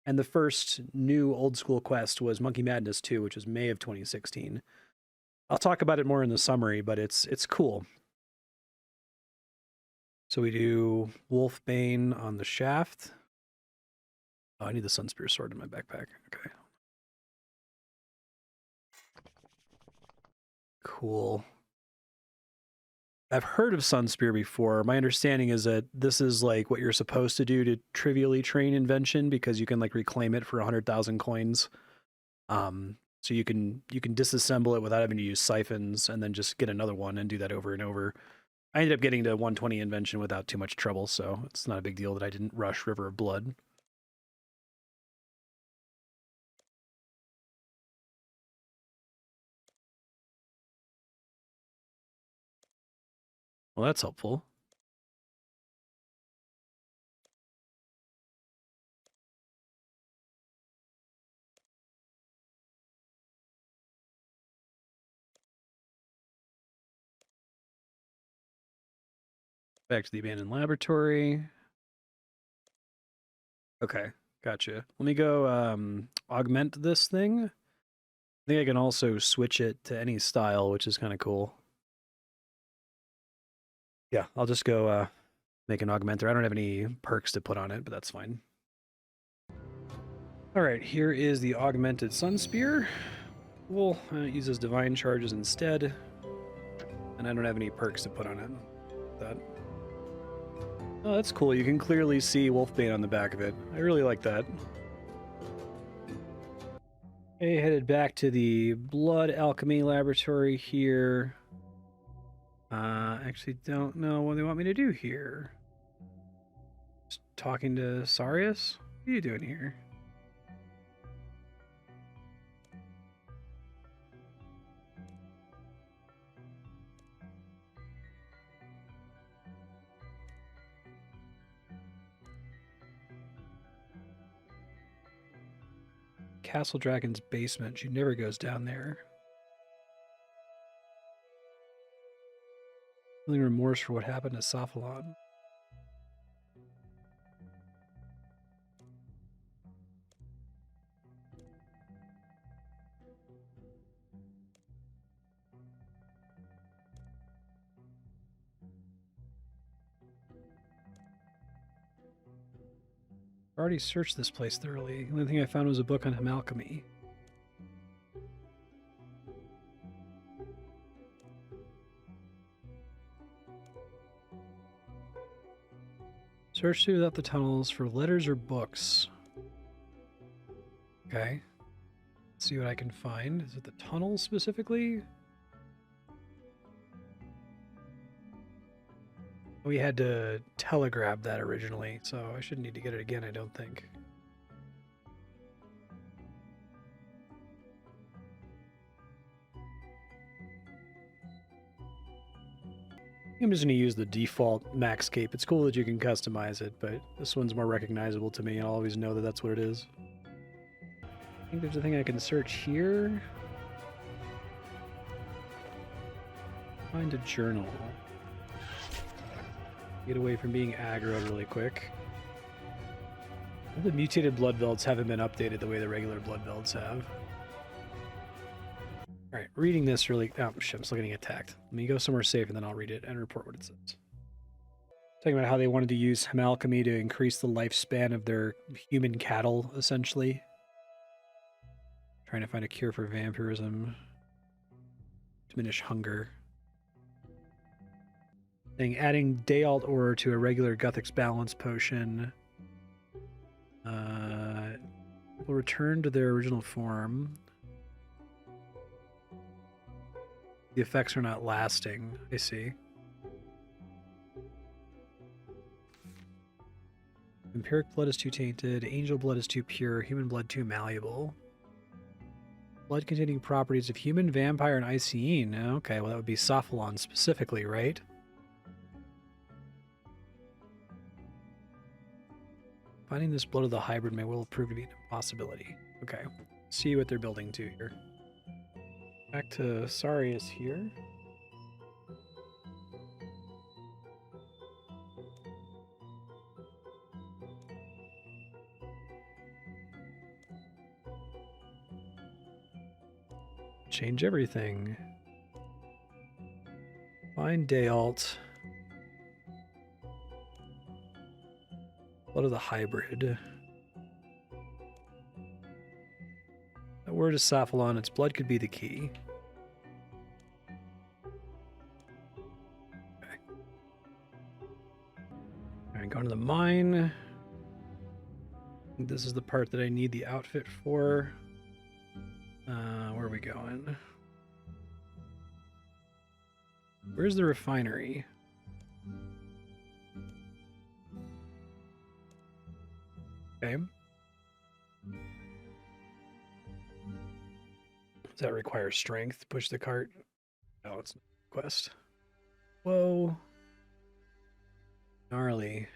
and the first new old school quest was Monkey Madness 2, which was May of 2016. I'll talk about it more in the summary, but it's cool. So we do Wolfbane on the shaft. Oh, I need the Sunspear sword in my backpack. Okay. cool. I've heard of Sunspear before. My understanding is that this is like what you're supposed to do to trivially train invention because you can like reclaim it for 100,000 coins. So you can disassemble it without having to use siphons and then just get another one and do that over and over. I ended up getting to 120 invention without too much trouble, so it's not a big deal that I didn't rush River of Blood. Well, that's helpful. Back to the abandoned laboratory. Okay, gotcha. Let me go augment this thing. I think I can also switch it to any style, which is kind of cool. Yeah, I'll just go make an augmenter. I don't have any perks to put on it, but that's fine. All right, here is the augmented Sunspear. Cool. It uses divine charges instead, and I don't have any perks to put on it. Oh, that's cool. You can clearly see Wolfbane on the back of it. I really like that. Okay, headed back to the Blood Alchemy Laboratory here. Actually don't know what they want me to do here. Just talking to Sarius? What are you doing here? Castle Dragon's basement. She never goes down there. Feeling remorse for what happened to Sophalon. I already searched this place thoroughly. The only thing I found was a book on alchemy. Search throughout the tunnels for letters or books. Okay. Let's see what I can find. Is it the tunnels specifically? We had to telegrab that originally, so I shouldn't need to get it again, I don't think. I'm just going to use the default Maxscape. It's cool that you can customize it, but this one's more recognizable to me. I'll always know that that's what it is. I think there's a thing I can search here. Find a journal. Get away from being aggroed really quick. All the mutated blood velds haven't been updated the way the regular blood velds have. Alright, reading this really... Oh, shit, I'm still getting attacked. Let me go somewhere safe and then I'll read it and report what it says. Talking about how they wanted to use alchemy to increase the lifespan of their human cattle, essentially. Trying to find a cure for vampirism. Diminish hunger. Adding Dayalt ore to a regular Guthix balance potion will return to their original form. The effects are not lasting. I see. Vampiric blood is too tainted. Angel blood is too pure. Human blood too malleable. Blood containing properties of human, vampire, and Icene. Okay, well that would be Sophalon specifically, right? Finding this blood of the hybrid may well prove to be an impossibility. Okay, see what they're building to here. Back to Sarius here. Change everything. Find Dayalt. Blood of the hybrid. That word is Sophalon. Its blood could be the key. Going to the mine. This is the part that I need the outfit for. Where are we going? Where's the refinery? Okay. Does that require strength? Push the cart? No, it's not a quest. Whoa. Gnarly.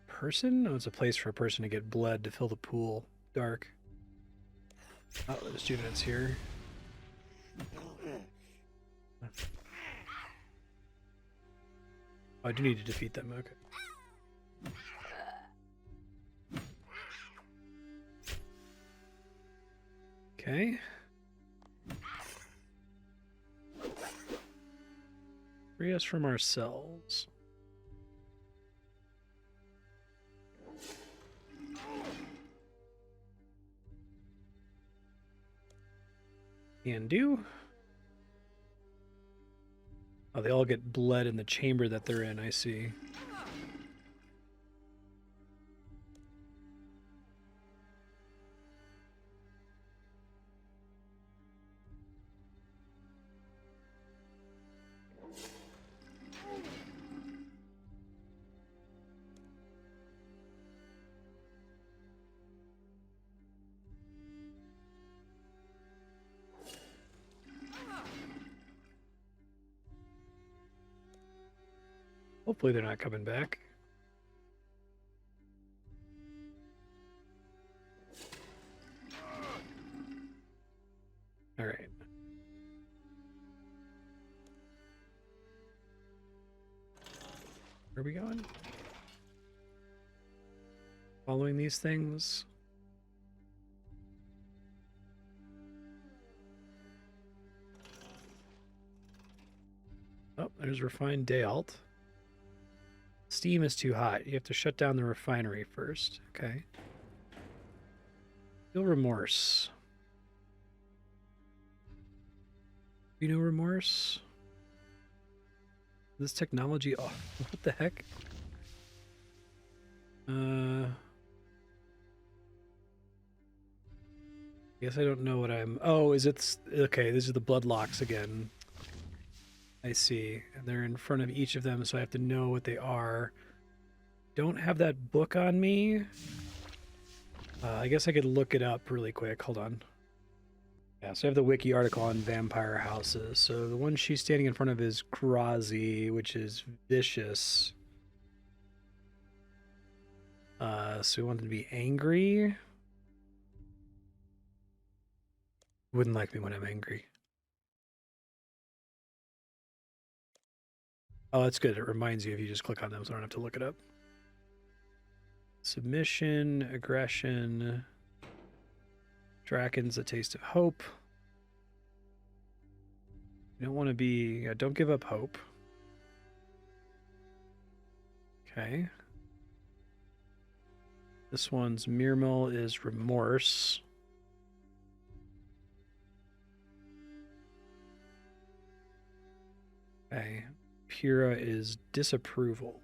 Person? Oh, it's a place for a person to get blood to fill the pool. Dark. Oh, there's students here. Oh, I do need to defeat them. Okay. Okay. Free us from ourselves. Can do. Oh, they all get bled in the chamber that they're in, I see. Hopefully they're not coming back. All right. Where are we going? Following these things. Oh, there's refined Dayalt. Steam is too hot. You have to shut down the refinery first. Okay. Feel remorse. You know remorse? This technology. Oh, what the heck? I guess I don't know what I'm. Oh, is it? Okay, these are the bloodlocks again. I see. And they're in front of each of them, so I have to know what they are. Don't have that book on me. I guess I could look it up really quick. Hold on. Yeah, so I have the wiki article on vampire houses. So the one she's standing in front of is Grazi, which is vicious. So we want them to be angry. Wouldn't like me when I'm angry. Oh, that's good. It reminds you if you just click on them, so I don't have to look it up. Submission, aggression, Draken's a taste of hope. You don't want to be... don't give up hope. Okay. This one's Mirmel is remorse. Okay. Pura is disapproval.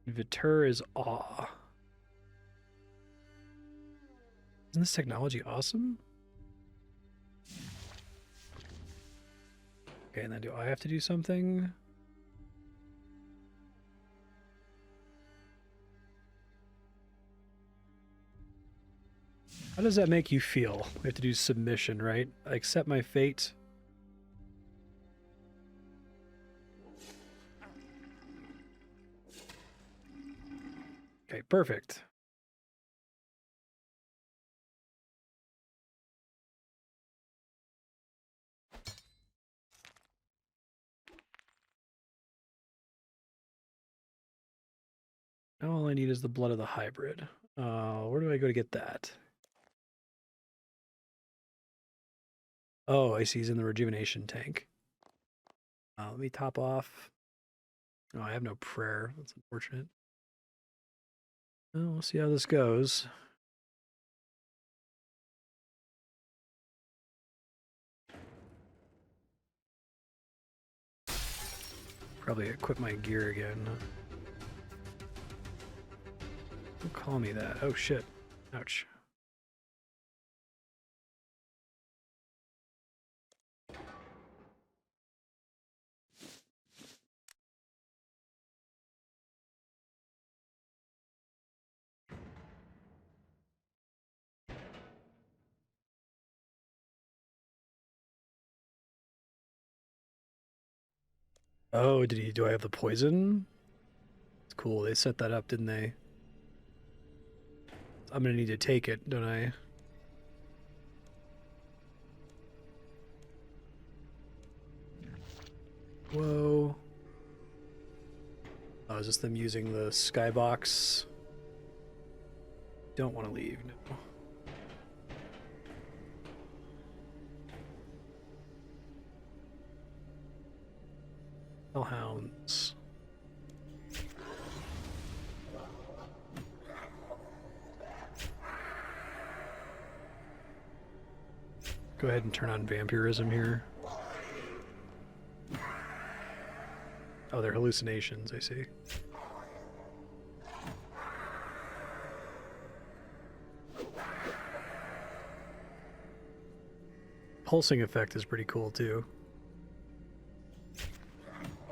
Vitur is awe. Isn't this technology awesome? Okay, and then do I have to do something? How does that make you feel? We have to do submission, right? I accept my fate. Okay, perfect. Now all I need is the blood of the hybrid. Where do I go to get that? Oh, I see he's in the rejuvenation tank. Let me top off. Oh, I have no prayer. That's unfortunate. Well, we'll see how this goes. Probably equip my gear again. Don't call me that. Oh shit. Ouch. Oh, do I have the poison? It's cool. They set that up, didn't they? I'm gonna need to take it, don't I? Whoa. Oh, is this them using the skybox? Don't want to leave, no. Hellhounds. Go ahead and turn on vampirism here. Oh, they're hallucinations, I see. Pulsing effect is pretty cool too.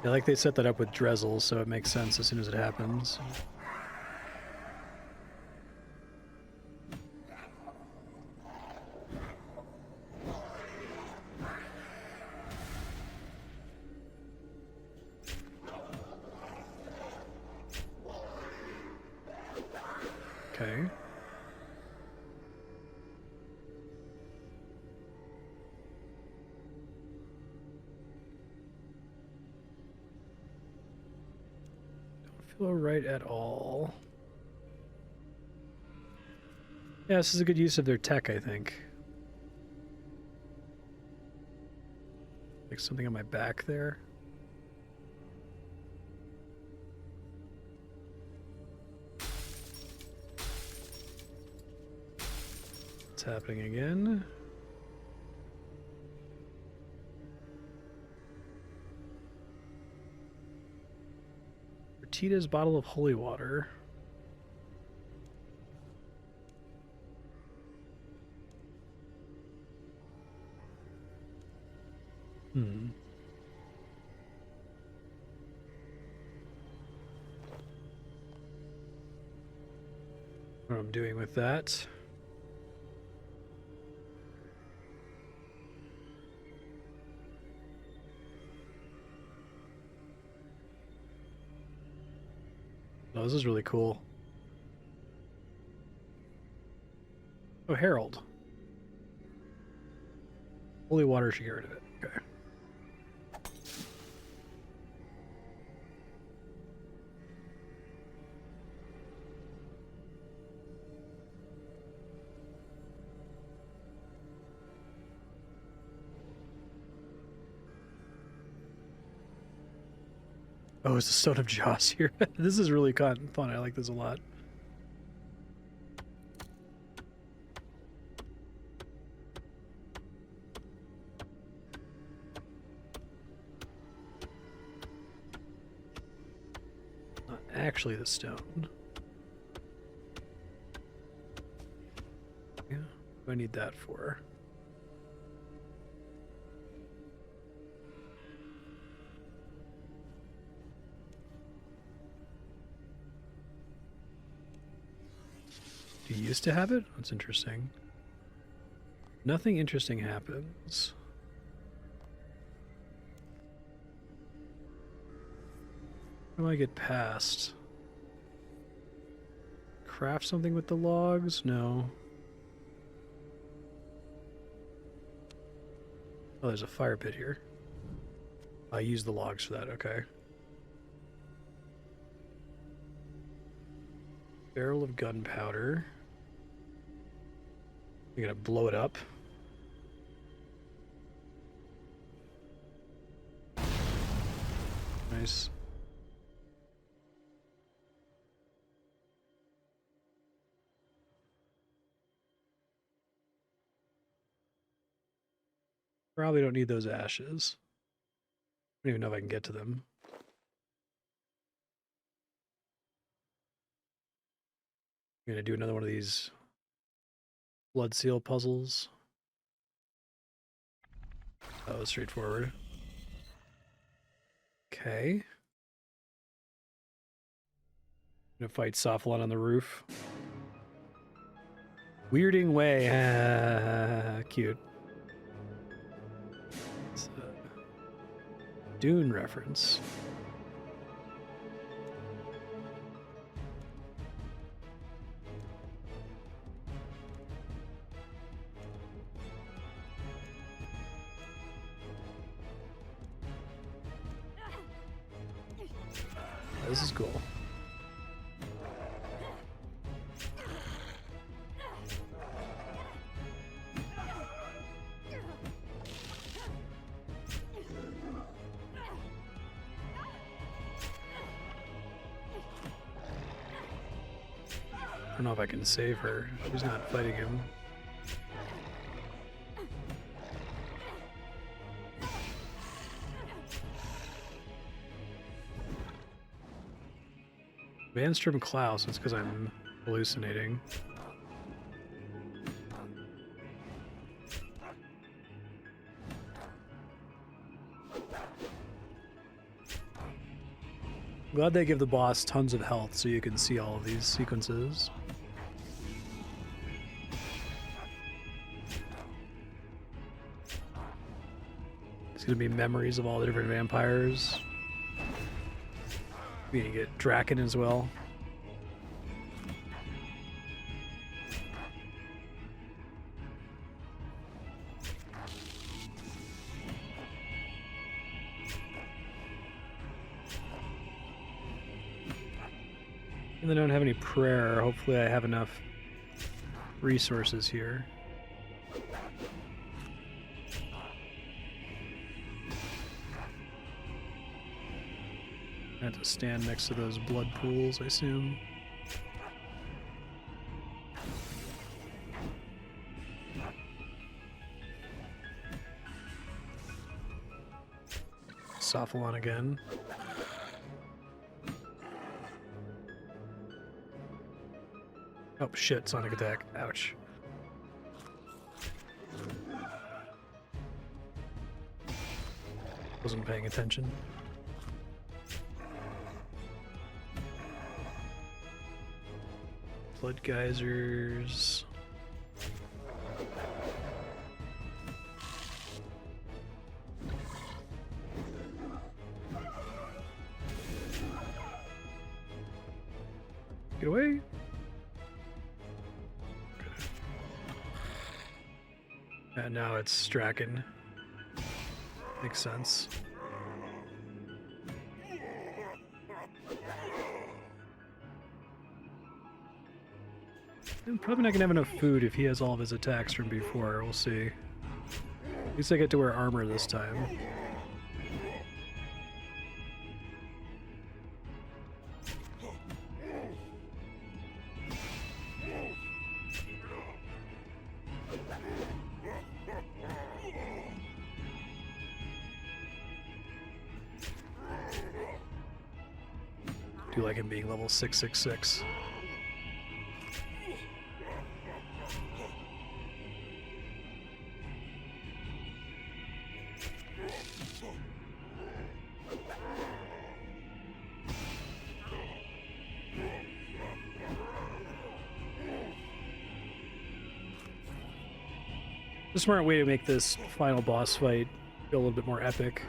I like they set that up with Drezel, so it makes sense as soon as it happens. Okay. Don't feel right at all. Yeah, this is a good use of their tech, I think. Like something on my back there. It's happening again. Tita's bottle of holy water. Hmm. What I'm doing with that. Oh, this is really cool. Oh, Herald. Holy water should get rid of it. Okay. Oh, it's the Stone of Joss here. This is really fun. I like this a lot. Not actually the stone. Yeah, what do I need that for? Do you used to have it? That's interesting. Nothing interesting happens. How do I get past? Craft something with the logs? No. Oh, there's a fire pit here. I use the logs for that, okay. Barrel of gunpowder. You're gonna blow it up. Nice. Probably don't need those ashes. I don't even know if I can get to them. I'm gonna do another one of these blood seal puzzles. That was straightforward. Okay. Gonna fight Sophalon on the roof. Weirding way. Cute. It's a Dune reference. This is cool. I don't know if I can save her. She's not fighting him. Vanstrom Klaus, it's because I'm hallucinating. Glad they give the boss tons of health so you can see all of these sequences. It's gonna be memories of all the different vampires. We're gonna get Draken as well. And they don't have any prayer. Hopefully I have enough resources here. I have to stand next to those blood pools, I assume. Sophalon again. Oh shit, sonic attack. Ouch. Wasn't paying attention. Blood geysers. Get away. Okay. And now it's Draken. Makes sense. I'm probably not gonna have enough food if he has all of his attacks from before. We'll see. At least I get to wear armor this time. Do like him being level 666. A smart way to make this final boss fight feel a little bit more epic.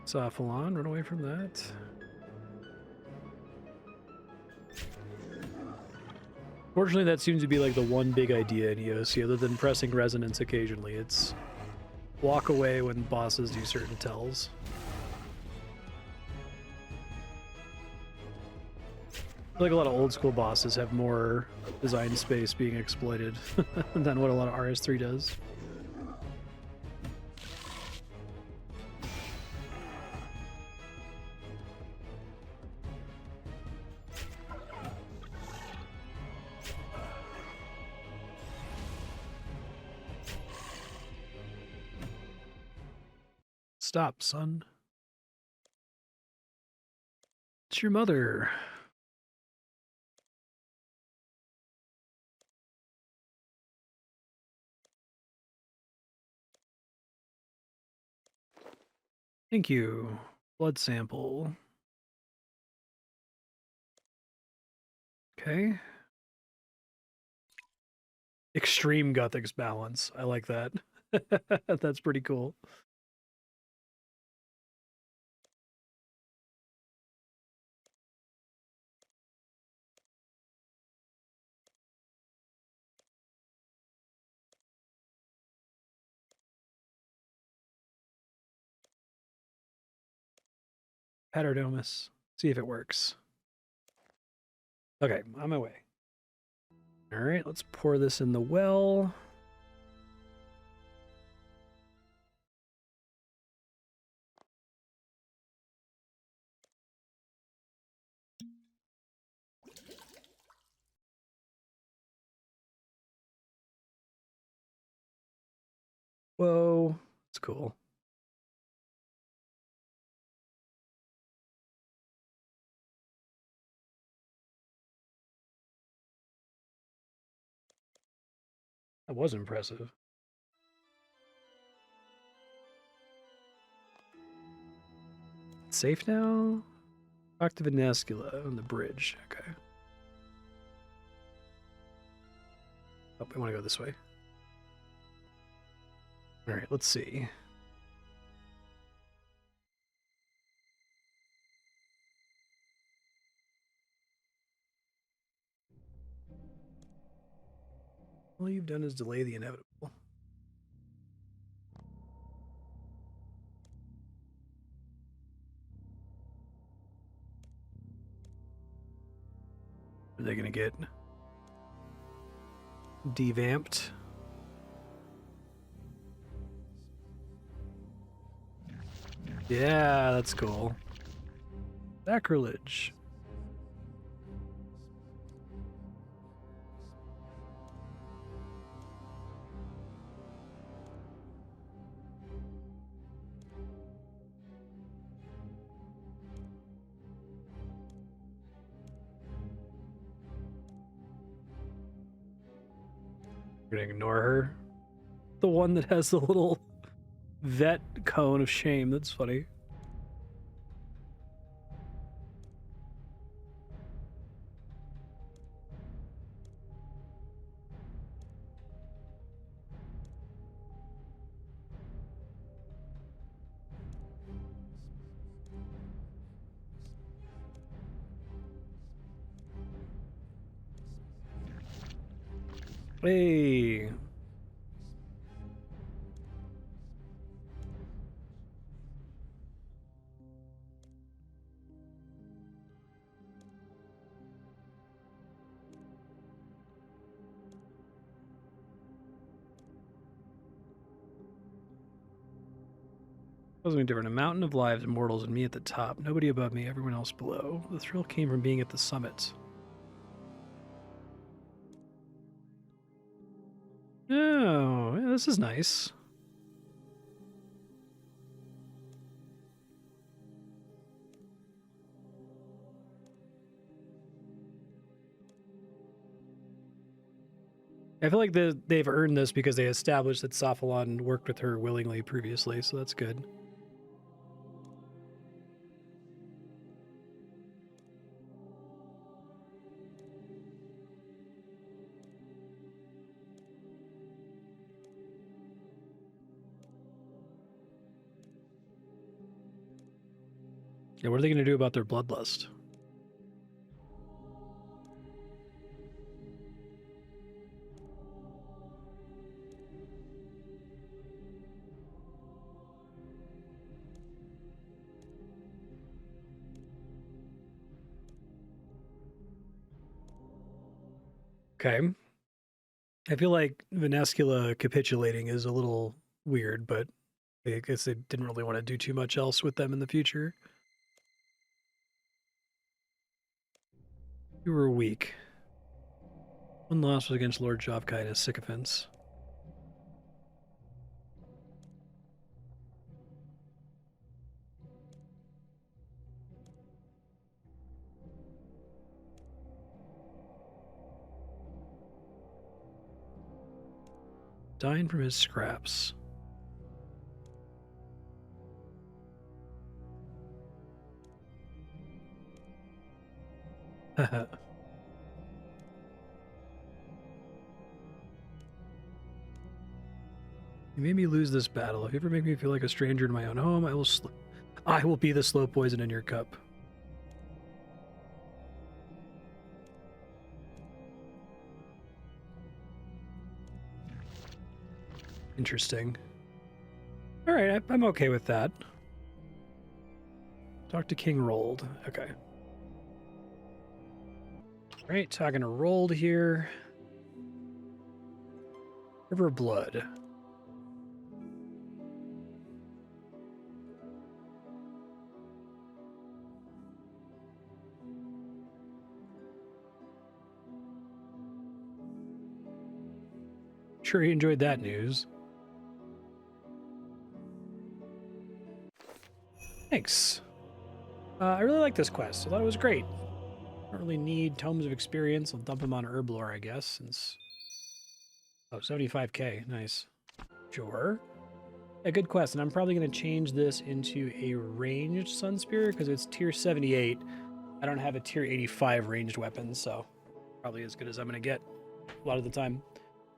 Sophalon, run away from that. Fortunately, that seems to be like the one big idea in EOC, other than pressing resonance occasionally. It's walk away when bosses do certain tells. I feel like a lot of old school bosses have more design space being exploited than what a lot of RS3 does. Stop, son. It's your mother. Thank you. Blood sample. Okay. Extreme Gothics balance. I like that. That's pretty cool. Paterdomus. See if it works. Okay, on my way. All right, let's pour this in the well. Whoa, that's cool. That was impressive. Safe now? Talk to Vanascula on the bridge. Okay. Oh, we want to go this way. All right, let's see. All you've done is delay the inevitable. Are they going to get devamped? Yeah, that's cool. Sacrilege. We're gonna ignore her. The one that has the little vet cone of shame. That's funny. Hey. Something different. A mountain of lives, immortals, and me at the top. Nobody above me, everyone else below. The thrill came from being at the summit. Oh, yeah, this is nice. I feel like they've earned this because they established that Sophalon worked with her willingly previously, so that's good. Yeah, what are they going to do about their bloodlust? Okay. I feel like Vanascula capitulating is a little weird, but I guess they didn't really want to do too much else with them in the future. You were weak. One loss was against Lord Jovkai and his sycophants. Dine from his scraps. Haha. You made me lose this battle. If you ever make me feel like a stranger in my own home, I will be the slow poison in your cup. Interesting. All right, I'm okay with that. Talk to King Rolled. Okay. All right, talking to Rolled here. River of Blood. Sure he enjoyed that news. Thanks. I really like this quest. I thought it was great. Don't really need tomes of experience. I'll dump them on Herblore, I guess, since... Oh, 75k. Nice. Sure. A good quest, and I'm probably going to change this into a ranged Sun Spear, because it's tier 78. I don't have a tier 85 ranged weapon, so probably as good as I'm going to get a lot of the time.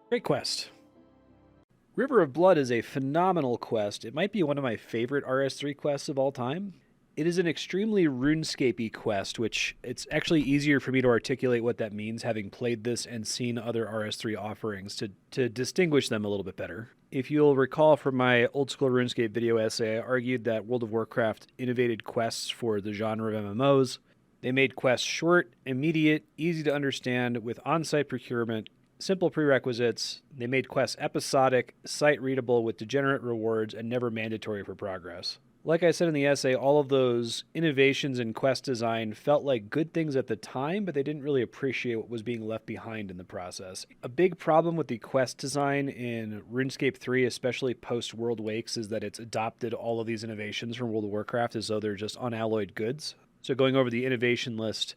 Great quest. River of Blood is a phenomenal quest. It might be one of my favorite RS3 quests of all time. It is an extremely RuneScape-y quest, which it's actually easier for me to articulate what that means, having played this and seen other RS3 offerings, to distinguish them a little bit better. If you'll recall from my old school RuneScape video essay, I argued that World of Warcraft innovated quests for the genre of MMOs. They made quests short, immediate, easy to understand, with on-site procurement, simple prerequisites. They made quests episodic, site-readable with degenerate rewards, and never mandatory for progress. Like I said in the essay, all of those innovations in quest design felt like good things at the time, but they didn't really appreciate what was being left behind in the process. A big problem with the quest design in RuneScape 3, especially post-World Wakes, is that it's adopted all of these innovations from World of Warcraft as though they're just unalloyed goods. So going over the innovation list,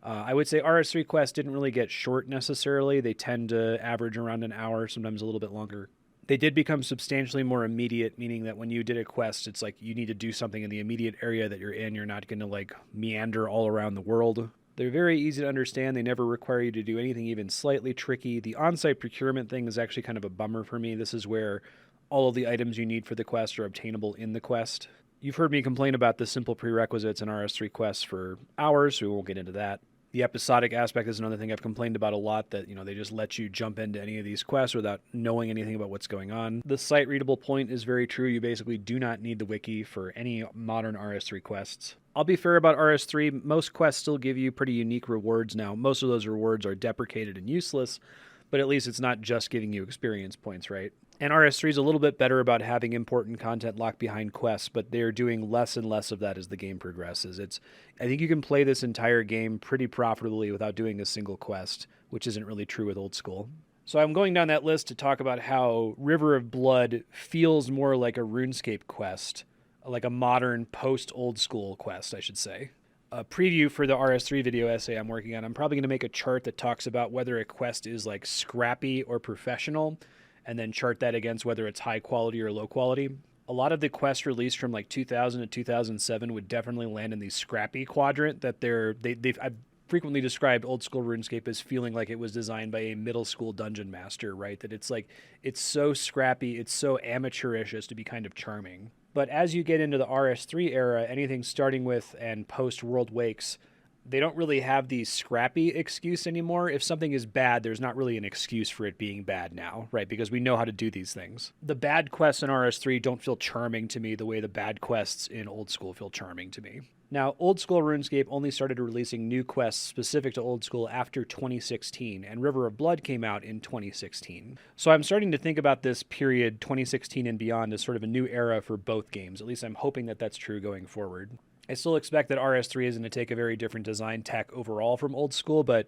I would say RS3 quests didn't really get short necessarily. They tend to average around an hour, sometimes a little bit longer. They did become substantially more immediate, meaning that when you did a quest, it's like you need to do something in the immediate area that you're in. You're not going to like meander all around the world. They're very easy to understand. They never require you to do anything even slightly tricky. The on-site procurement thing is actually kind of a bummer for me. This is where all of the items you need for the quest are obtainable in the quest. You've heard me complain about the simple prerequisites in RS3 quests for hours, so we won't get into that. The episodic aspect is another thing I've complained about a lot, that, you know, they just let you jump into any of these quests without knowing anything about what's going on. The site readable point is very true. You basically do not need the wiki for any modern RS3 quests. I'll be fair about RS3. Most quests still give you pretty unique rewards now. Most of those rewards are deprecated and useless, but at least it's not just giving you experience points, right? And RS3 is a little bit better about having important content locked behind quests, but they're doing less and less of that as the game progresses. I think you can play this entire game pretty profitably without doing a single quest, which isn't really true with old school. So I'm going down that list to talk about how River of Blood feels more like a RuneScape quest, like a modern post-old school quest, I should say. A preview for the RS3 video essay I'm working on, I'm probably going to make a chart that talks about whether a quest is like scrappy or professional, and then chart that against whether it's high quality or low quality. A lot of the quests released from like 2000 to 2007 would definitely land in the scrappy quadrant. That I've frequently described old school RuneScape as feeling like it was designed by a middle school dungeon master, right? That it's like, it's so scrappy, it's so amateurish as to be kind of charming. But as you get into the RS3 era, anything starting with and post World Wakes, they don't really have the scrappy excuse anymore. If something is bad, there's not really an excuse for it being bad now, right? Because we know how to do these things. The bad quests in RS3 don't feel charming to me the way the bad quests in old school feel charming to me. Now, old school RuneScape only started releasing new quests specific to old school after 2016, and River of Blood came out in 2016. So I'm starting to think about this period, 2016 and beyond, as sort of a new era for both games. At least I'm hoping that that's true going forward. I still expect that RS3 is going to take a very different design tack overall from old school, but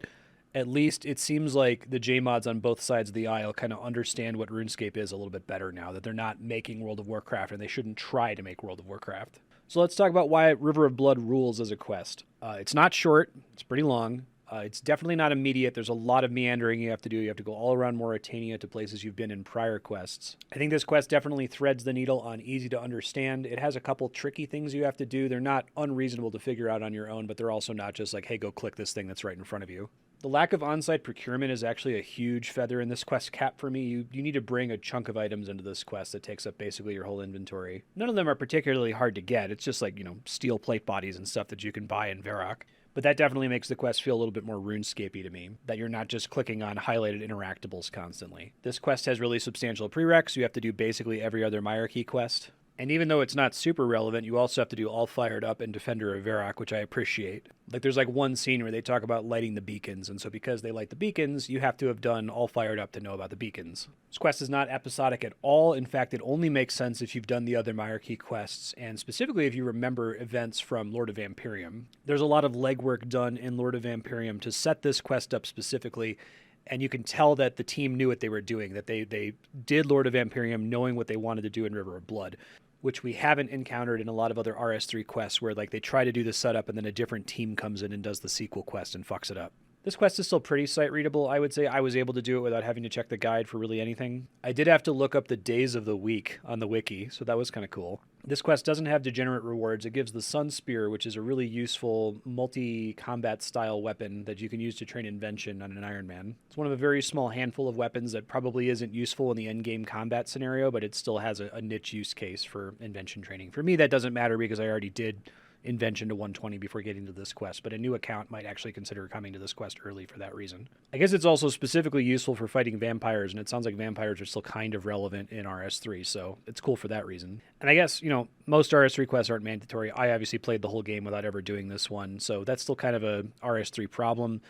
at least it seems like the JMods on both sides of the aisle kind of understand what RuneScape is a little bit better now, that they're not making World of Warcraft, and they shouldn't try to make World of Warcraft. So let's talk about why River of Blood rules as a quest. It's not short. It's pretty long. It's definitely not immediate. There's a lot of meandering you have to do. You have to go all around Mauritania to places you've been in prior quests. I think this quest definitely threads the needle on easy to understand. It has a couple tricky things you have to do. They're not unreasonable to figure out on your own, but they're also not just like, hey, go click this thing that's right in front of you. The lack of on-site procurement is actually a huge feather in this quest cap for me. You need to bring a chunk of items into this quest that takes up basically your whole inventory. None of them are particularly hard to get. It's just like, steel plate bodies and stuff that you can buy in Varrock. But that definitely makes the quest feel a little bit more RuneScape-y to me, that you're not just clicking on highlighted interactables constantly. This quest has really substantial prereqs. You have to do basically every other Hierarchy quest. And even though it's not super relevant, you also have to do All Fired Up and Defender of Varrock, which I appreciate. Like, there's like one scene where they talk about lighting the beacons, and so because they light the beacons, you have to have done All Fired Up to know about the beacons. This quest is not episodic at all. In fact, it only makes sense if you've done the other Hierarchy quests, and specifically if you remember events from Lord of Vampirium. There's a lot of legwork done in Lord of Vampirium to set this quest up specifically, and you can tell that the team knew what they were doing, that they did Lord of Vampirium knowing what they wanted to do in River of Blood, which we haven't encountered in a lot of other RS3 quests where like they try to do the setup and then a different team comes in and does the sequel quest and fucks it up. This quest is still pretty sight readable. I would say I was able to do it without having to check the guide for really anything. I did have to look up the days of the week on the wiki, so that was kind of cool. This quest doesn't have degenerate rewards. It gives the Sun Spear, which is a really useful multi-combat style weapon that you can use to train invention on an Ironman. It's one of a very small handful of weapons that probably isn't useful in the endgame combat scenario, but it still has a niche use case for invention training. For me, that doesn't matter because I already did invention to 120 before getting to this quest, but a new account might actually consider coming to this quest early for that reason. I guess it's also specifically useful for fighting vampires, and it sounds like vampires are still kind of relevant in RS3, so it's cool for that reason. And I guess, most RS3 quests aren't mandatory. I obviously played the whole game without ever doing this one, so that's still kind of a RS3 problem.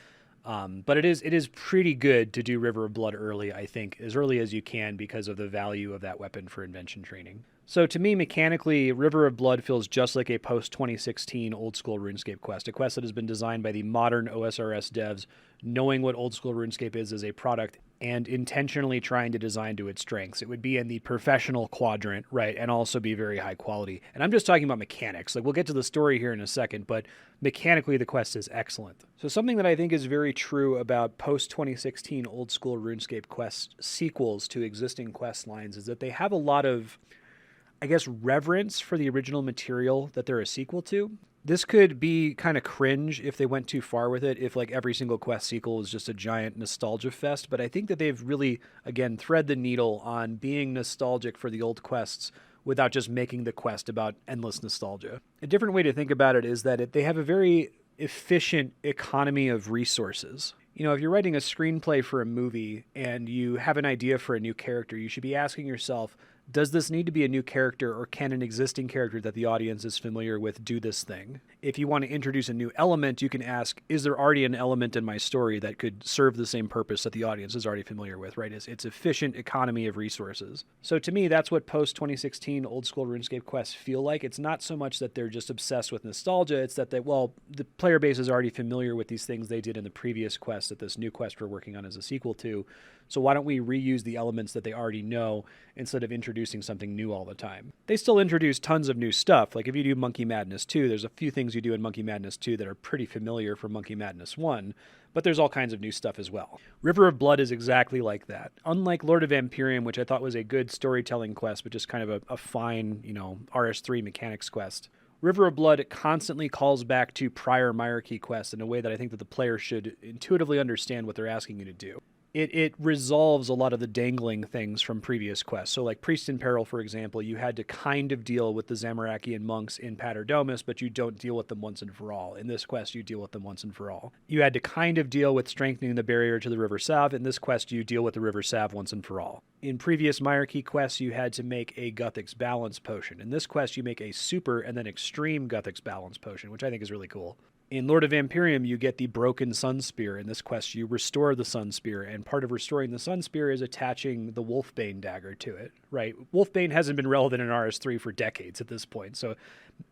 But it is pretty good to do River of Blood early, I think, as early as you can because of the value of that weapon for invention training. So to me, mechanically, River of Blood feels just like a post-2016 old-school RuneScape quest, a quest that has been designed by the modern OSRS devs, knowing what old-school RuneScape is as a product and intentionally trying to design to its strengths. It would be in the professional quadrant, right, and also be very high quality. And I'm just talking about mechanics. Like, we'll get to the story here in a second, but mechanically, the quest is excellent. So something that I think is very true about post-2016 old-school RuneScape quest sequels to existing quest lines is that they have a lot of, I guess, reverence for the original material that they're a sequel to. This could be kind of cringe if they went too far with it, if like every single quest sequel was just a giant nostalgia fest, but I think that they've really, again, thread the needle on being nostalgic for the old quests without just making the quest about endless nostalgia. A different way to think about it is that they have a very efficient economy of resources. If you're writing a screenplay for a movie and you have an idea for a new character, you should be asking yourself, does this need to be a new character, or can an existing character that the audience is familiar with do this thing? If you want to introduce a new element, you can ask, is there already an element in my story that could serve the same purpose that the audience is already familiar with, right? It's efficient economy of resources. So to me, that's what post-2016 old-school RuneScape quests feel like. It's not so much that they're just obsessed with nostalgia, it's that the player base is already familiar with these things they did in the previous quest that this new quest we're working on is a sequel to. So why don't we reuse the elements that they already know instead of introducing something new all the time? They still introduce tons of new stuff. Like if you do Monkey Madness 2, there's a few things you do in Monkey Madness 2 that are pretty familiar from Monkey Madness 1, but there's all kinds of new stuff as well. River of Blood is exactly like that. Unlike Lord of Vampirium, which I thought was a good storytelling quest, but just kind of a fine, RS3 mechanics quest, River of Blood constantly calls back to prior Hierarchy quests in a way that I think that the player should intuitively understand what they're asking you to do. It resolves a lot of the dangling things from previous quests. So like Priest in Peril, for example, you had to kind of deal with the Zamorakian monks in Paterdomus, but you don't deal with them once and for all. In this quest, you deal with them once and for all. You had to kind of deal with strengthening the barrier to the River Sav. In this quest, you deal with the River Sav once and for all. In previous Hierarchy quests, you had to make a Guthix Balance Potion. In this quest, you make a super and then extreme Guthix Balance Potion, which I think is really cool. In Lord of Vampirium, you get the broken Sun Spear. In this quest, you restore the Sun Spear, and part of restoring the Sun Spear is attaching the Wolfbane dagger to it, right? Wolfbane hasn't been relevant in RS3 for decades at this point, so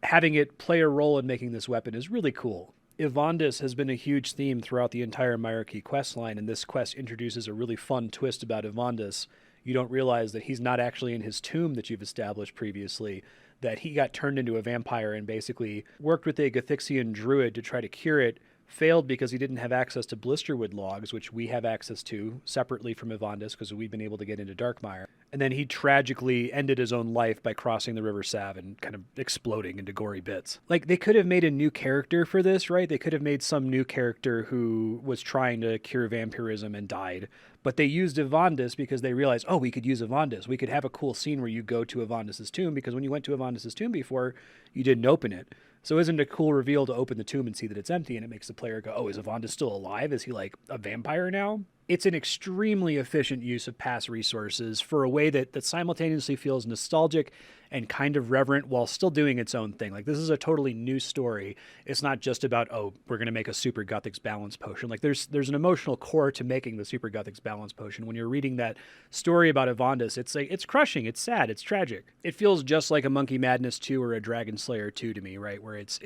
having it play a role in making this weapon is really cool. Ivandis has been a huge theme throughout the entire Hierarchy quest line, and this quest introduces a really fun twist about Ivandis. You don't realize that he's not actually in his tomb that you've established previously, that he got turned into a vampire and basically worked with a Gothixian druid to try to cure it failed because he didn't have access to blisterwood logs, which we have access to separately from Evandis because we've been able to get into Darkmire. And then he tragically ended his own life by crossing the River Sav and kind of exploding into gory bits. Like, they could have made a new character for this, right? They could have made some new character who was trying to cure vampirism and died. But they used Evandis because they realized, oh, we could use Evandis. We could have a cool scene where you go to Evandis' tomb, because when you went to Evandis' tomb before, you didn't open it. So isn't it a cool reveal to open the tomb and see that it's empty, and it makes the player go, oh, is Evandis still alive? Is he like a vampire now? It's an extremely efficient use of past resources for a way that simultaneously feels nostalgic and kind of reverent while still doing its own thing. Like, this is a totally new story. It's not just about, oh, we're going to make a Super Guthix balance potion. Like, there's an emotional core to making the Super Guthix balance potion. When you're reading that story about Evandis, it's like, it's crushing, it's sad, it's tragic. It feels just like a Monkey Madness 2 or a Dragon Slayer 2 to me, right? Where it's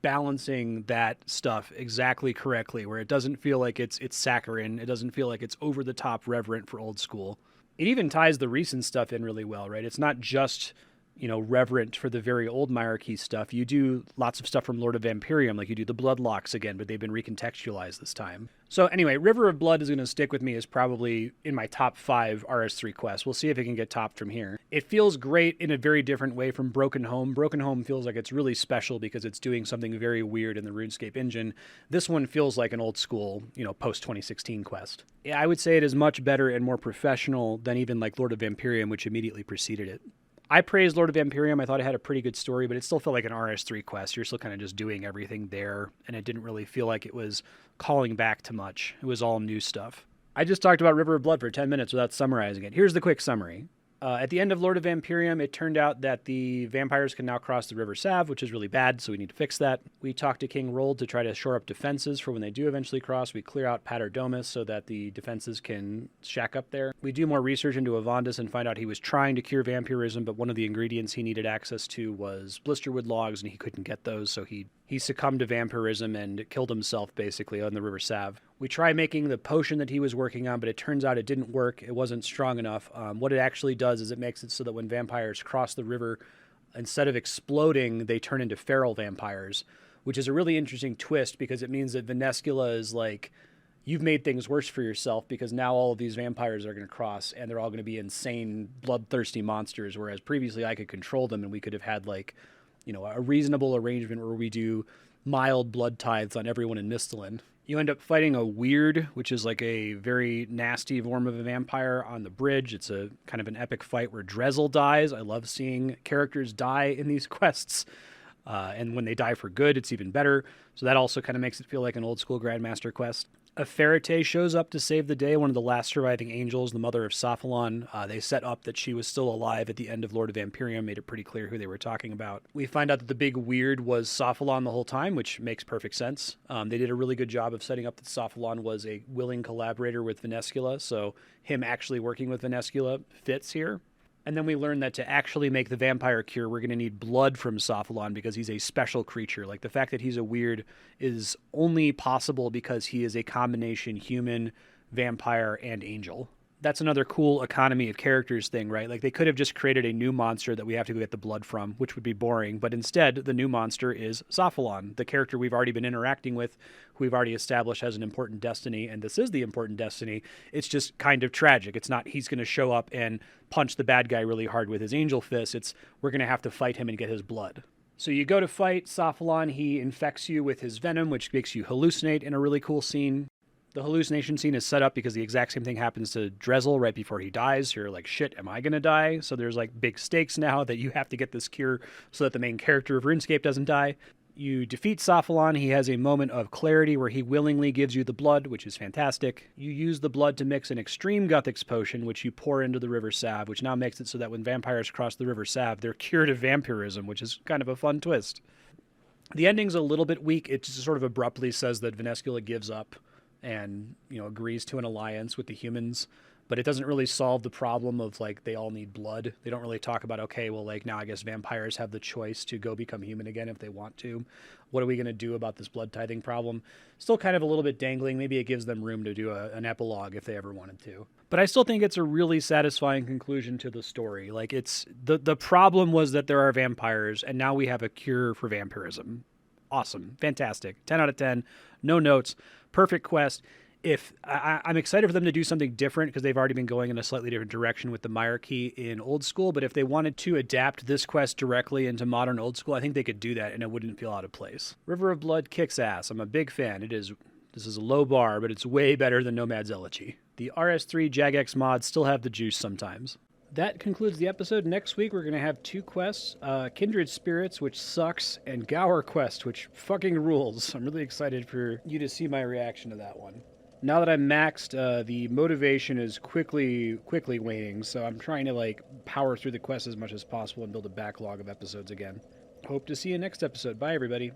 balancing that stuff exactly correctly, where it doesn't feel like it's saccharine, it doesn't feel like it's over the top reverent for old school. It even ties the recent stuff in really well, right? It's not just, reverent for the very old Myarchy stuff. You do lots of stuff from Lord of Vampirium, like you do the Bloodlocks again, but they've been recontextualized this time. So anyway, River of Blood is going to stick with me as probably in my top 5 RS3 quests. We'll see if it can get topped from here. It feels great in a very different way from Broken Home. Broken Home feels like it's really special because it's doing something very weird in the RuneScape engine. This one feels like an old school, post-2016 quest. Yeah, I would say it is much better and more professional than even like Lord of Vampirium, which immediately preceded it. I praised Lord of Vampirium. I thought it had a pretty good story, but it still felt like an RS3 quest. You're still kind of just doing everything there, and it didn't really feel like it was calling back to much. It was all new stuff. I just talked about River of Blood for 10 minutes without summarizing it. Here's the quick summary. At the end of Lord of Vampirium, it turned out that the vampires can now cross the River Sav, which is really bad, so we need to fix that. We talked to King Rold to try to shore up defenses for when they do eventually cross. We clear out Paterdomus so that the defenses can shack up there. We do more research into Evandis and find out he was trying to cure vampirism, but one of the ingredients he needed access to was blisterwood logs, and he couldn't get those, so he succumbed to vampirism and killed himself, basically, on the River Sav. We try making the potion that he was working on, but it turns out it didn't work. It wasn't strong enough. What it actually does is it makes it so that when vampires cross the river, instead of exploding, they turn into feral vampires, which is a really interesting twist because it means that Venescula is like, you've made things worse for yourself because now all of these vampires are going to cross and they're all going to be insane, bloodthirsty monsters, whereas previously I could control them and we could have had like, a reasonable arrangement where we do mild blood tithes on everyone in Mistalin. You end up fighting a Weird, which is like a very nasty form of a vampire on the bridge. It's a kind of an epic fight where Drezel dies. I love seeing characters die in these quests. And when they die for good, it's even better. So that also kind of makes it feel like an old school Grandmaster quest. A Ferrite shows up to save the day, one of the last surviving angels, the mother of Sophalon. They set up that she was still alive at the end of Lord of Vampirium, made it pretty clear who they were talking about. We find out that the big weird was Sophalon the whole time, which makes perfect sense. They did a really good job of setting up that Sophalon was a willing collaborator with Venescula, so him actually working with Venescula fits here. And then we learn that to actually make the vampire cure, we're going to need blood from Sophalon because he's a special creature. Like, the fact that he's a weird is only possible because he is a combination human, vampire, and angel. That's another cool economy of characters thing, right? Like, they could have just created a new monster that we have to go get the blood from, which would be boring. But instead, the new monster is Sophalon, the character we've already been interacting with, who we've already established has an important destiny. And this is the important destiny. It's just kind of tragic. It's not he's going to show up and punch the bad guy really hard with his angel fist. It's we're going to have to fight him and get his blood. So you go to fight Sophalon. He infects you with his venom, which makes you hallucinate in a really cool scene. The hallucination scene is set up because the exact same thing happens to Drezel right before he dies. You're like, shit, am I going to die? So there's like big stakes now that you have to get this cure so that the main character of RuneScape doesn't die. You defeat Sophalon. He has a moment of clarity where he willingly gives you the blood, which is fantastic. You use the blood to mix an extreme Guthix potion, which you pour into the River Sav, which now makes it so that when vampires cross the River Sav, they're cured of vampirism, which is kind of a fun twist. The ending's a little bit weak. It just sort of abruptly says that Venescula gives up and, agrees to an alliance with the humans, but it doesn't really solve the problem of, like, they all need blood. They don't really talk about, okay, well, like, now I guess vampires have the choice to go become human again if they want to. What are we going to do about this blood tithing problem? Still kind of a little bit dangling. Maybe it gives them room to do an epilogue if they ever wanted to. But I still think it's a really satisfying conclusion to the story. Like, it's the problem was that there are vampires, and now we have a cure for vampirism. awesome, fantastic, 10 out of 10, no notes, perfect quest. If I'm excited for them to do something different because they've already been going in a slightly different direction with the hierarchy in Old School, but if they wanted to adapt this quest directly into modern Old School, I think they could do that and it wouldn't feel out of place. River of Blood kicks ass. I'm a big fan. This is a low bar, but it's way better than Nomad's Elegy. The RS3 Jagex mods still have the juice sometimes. That concludes the episode. Next week, we're going to have 2 quests, Kindred Spirits, which sucks, and Gower Quest, which fucking rules. I'm really excited for you to see my reaction to that one. Now that I'm maxed, the motivation is quickly waning, so I'm trying to power through the quest as much as possible and build a backlog of episodes again. Hope to see you next episode. Bye, everybody.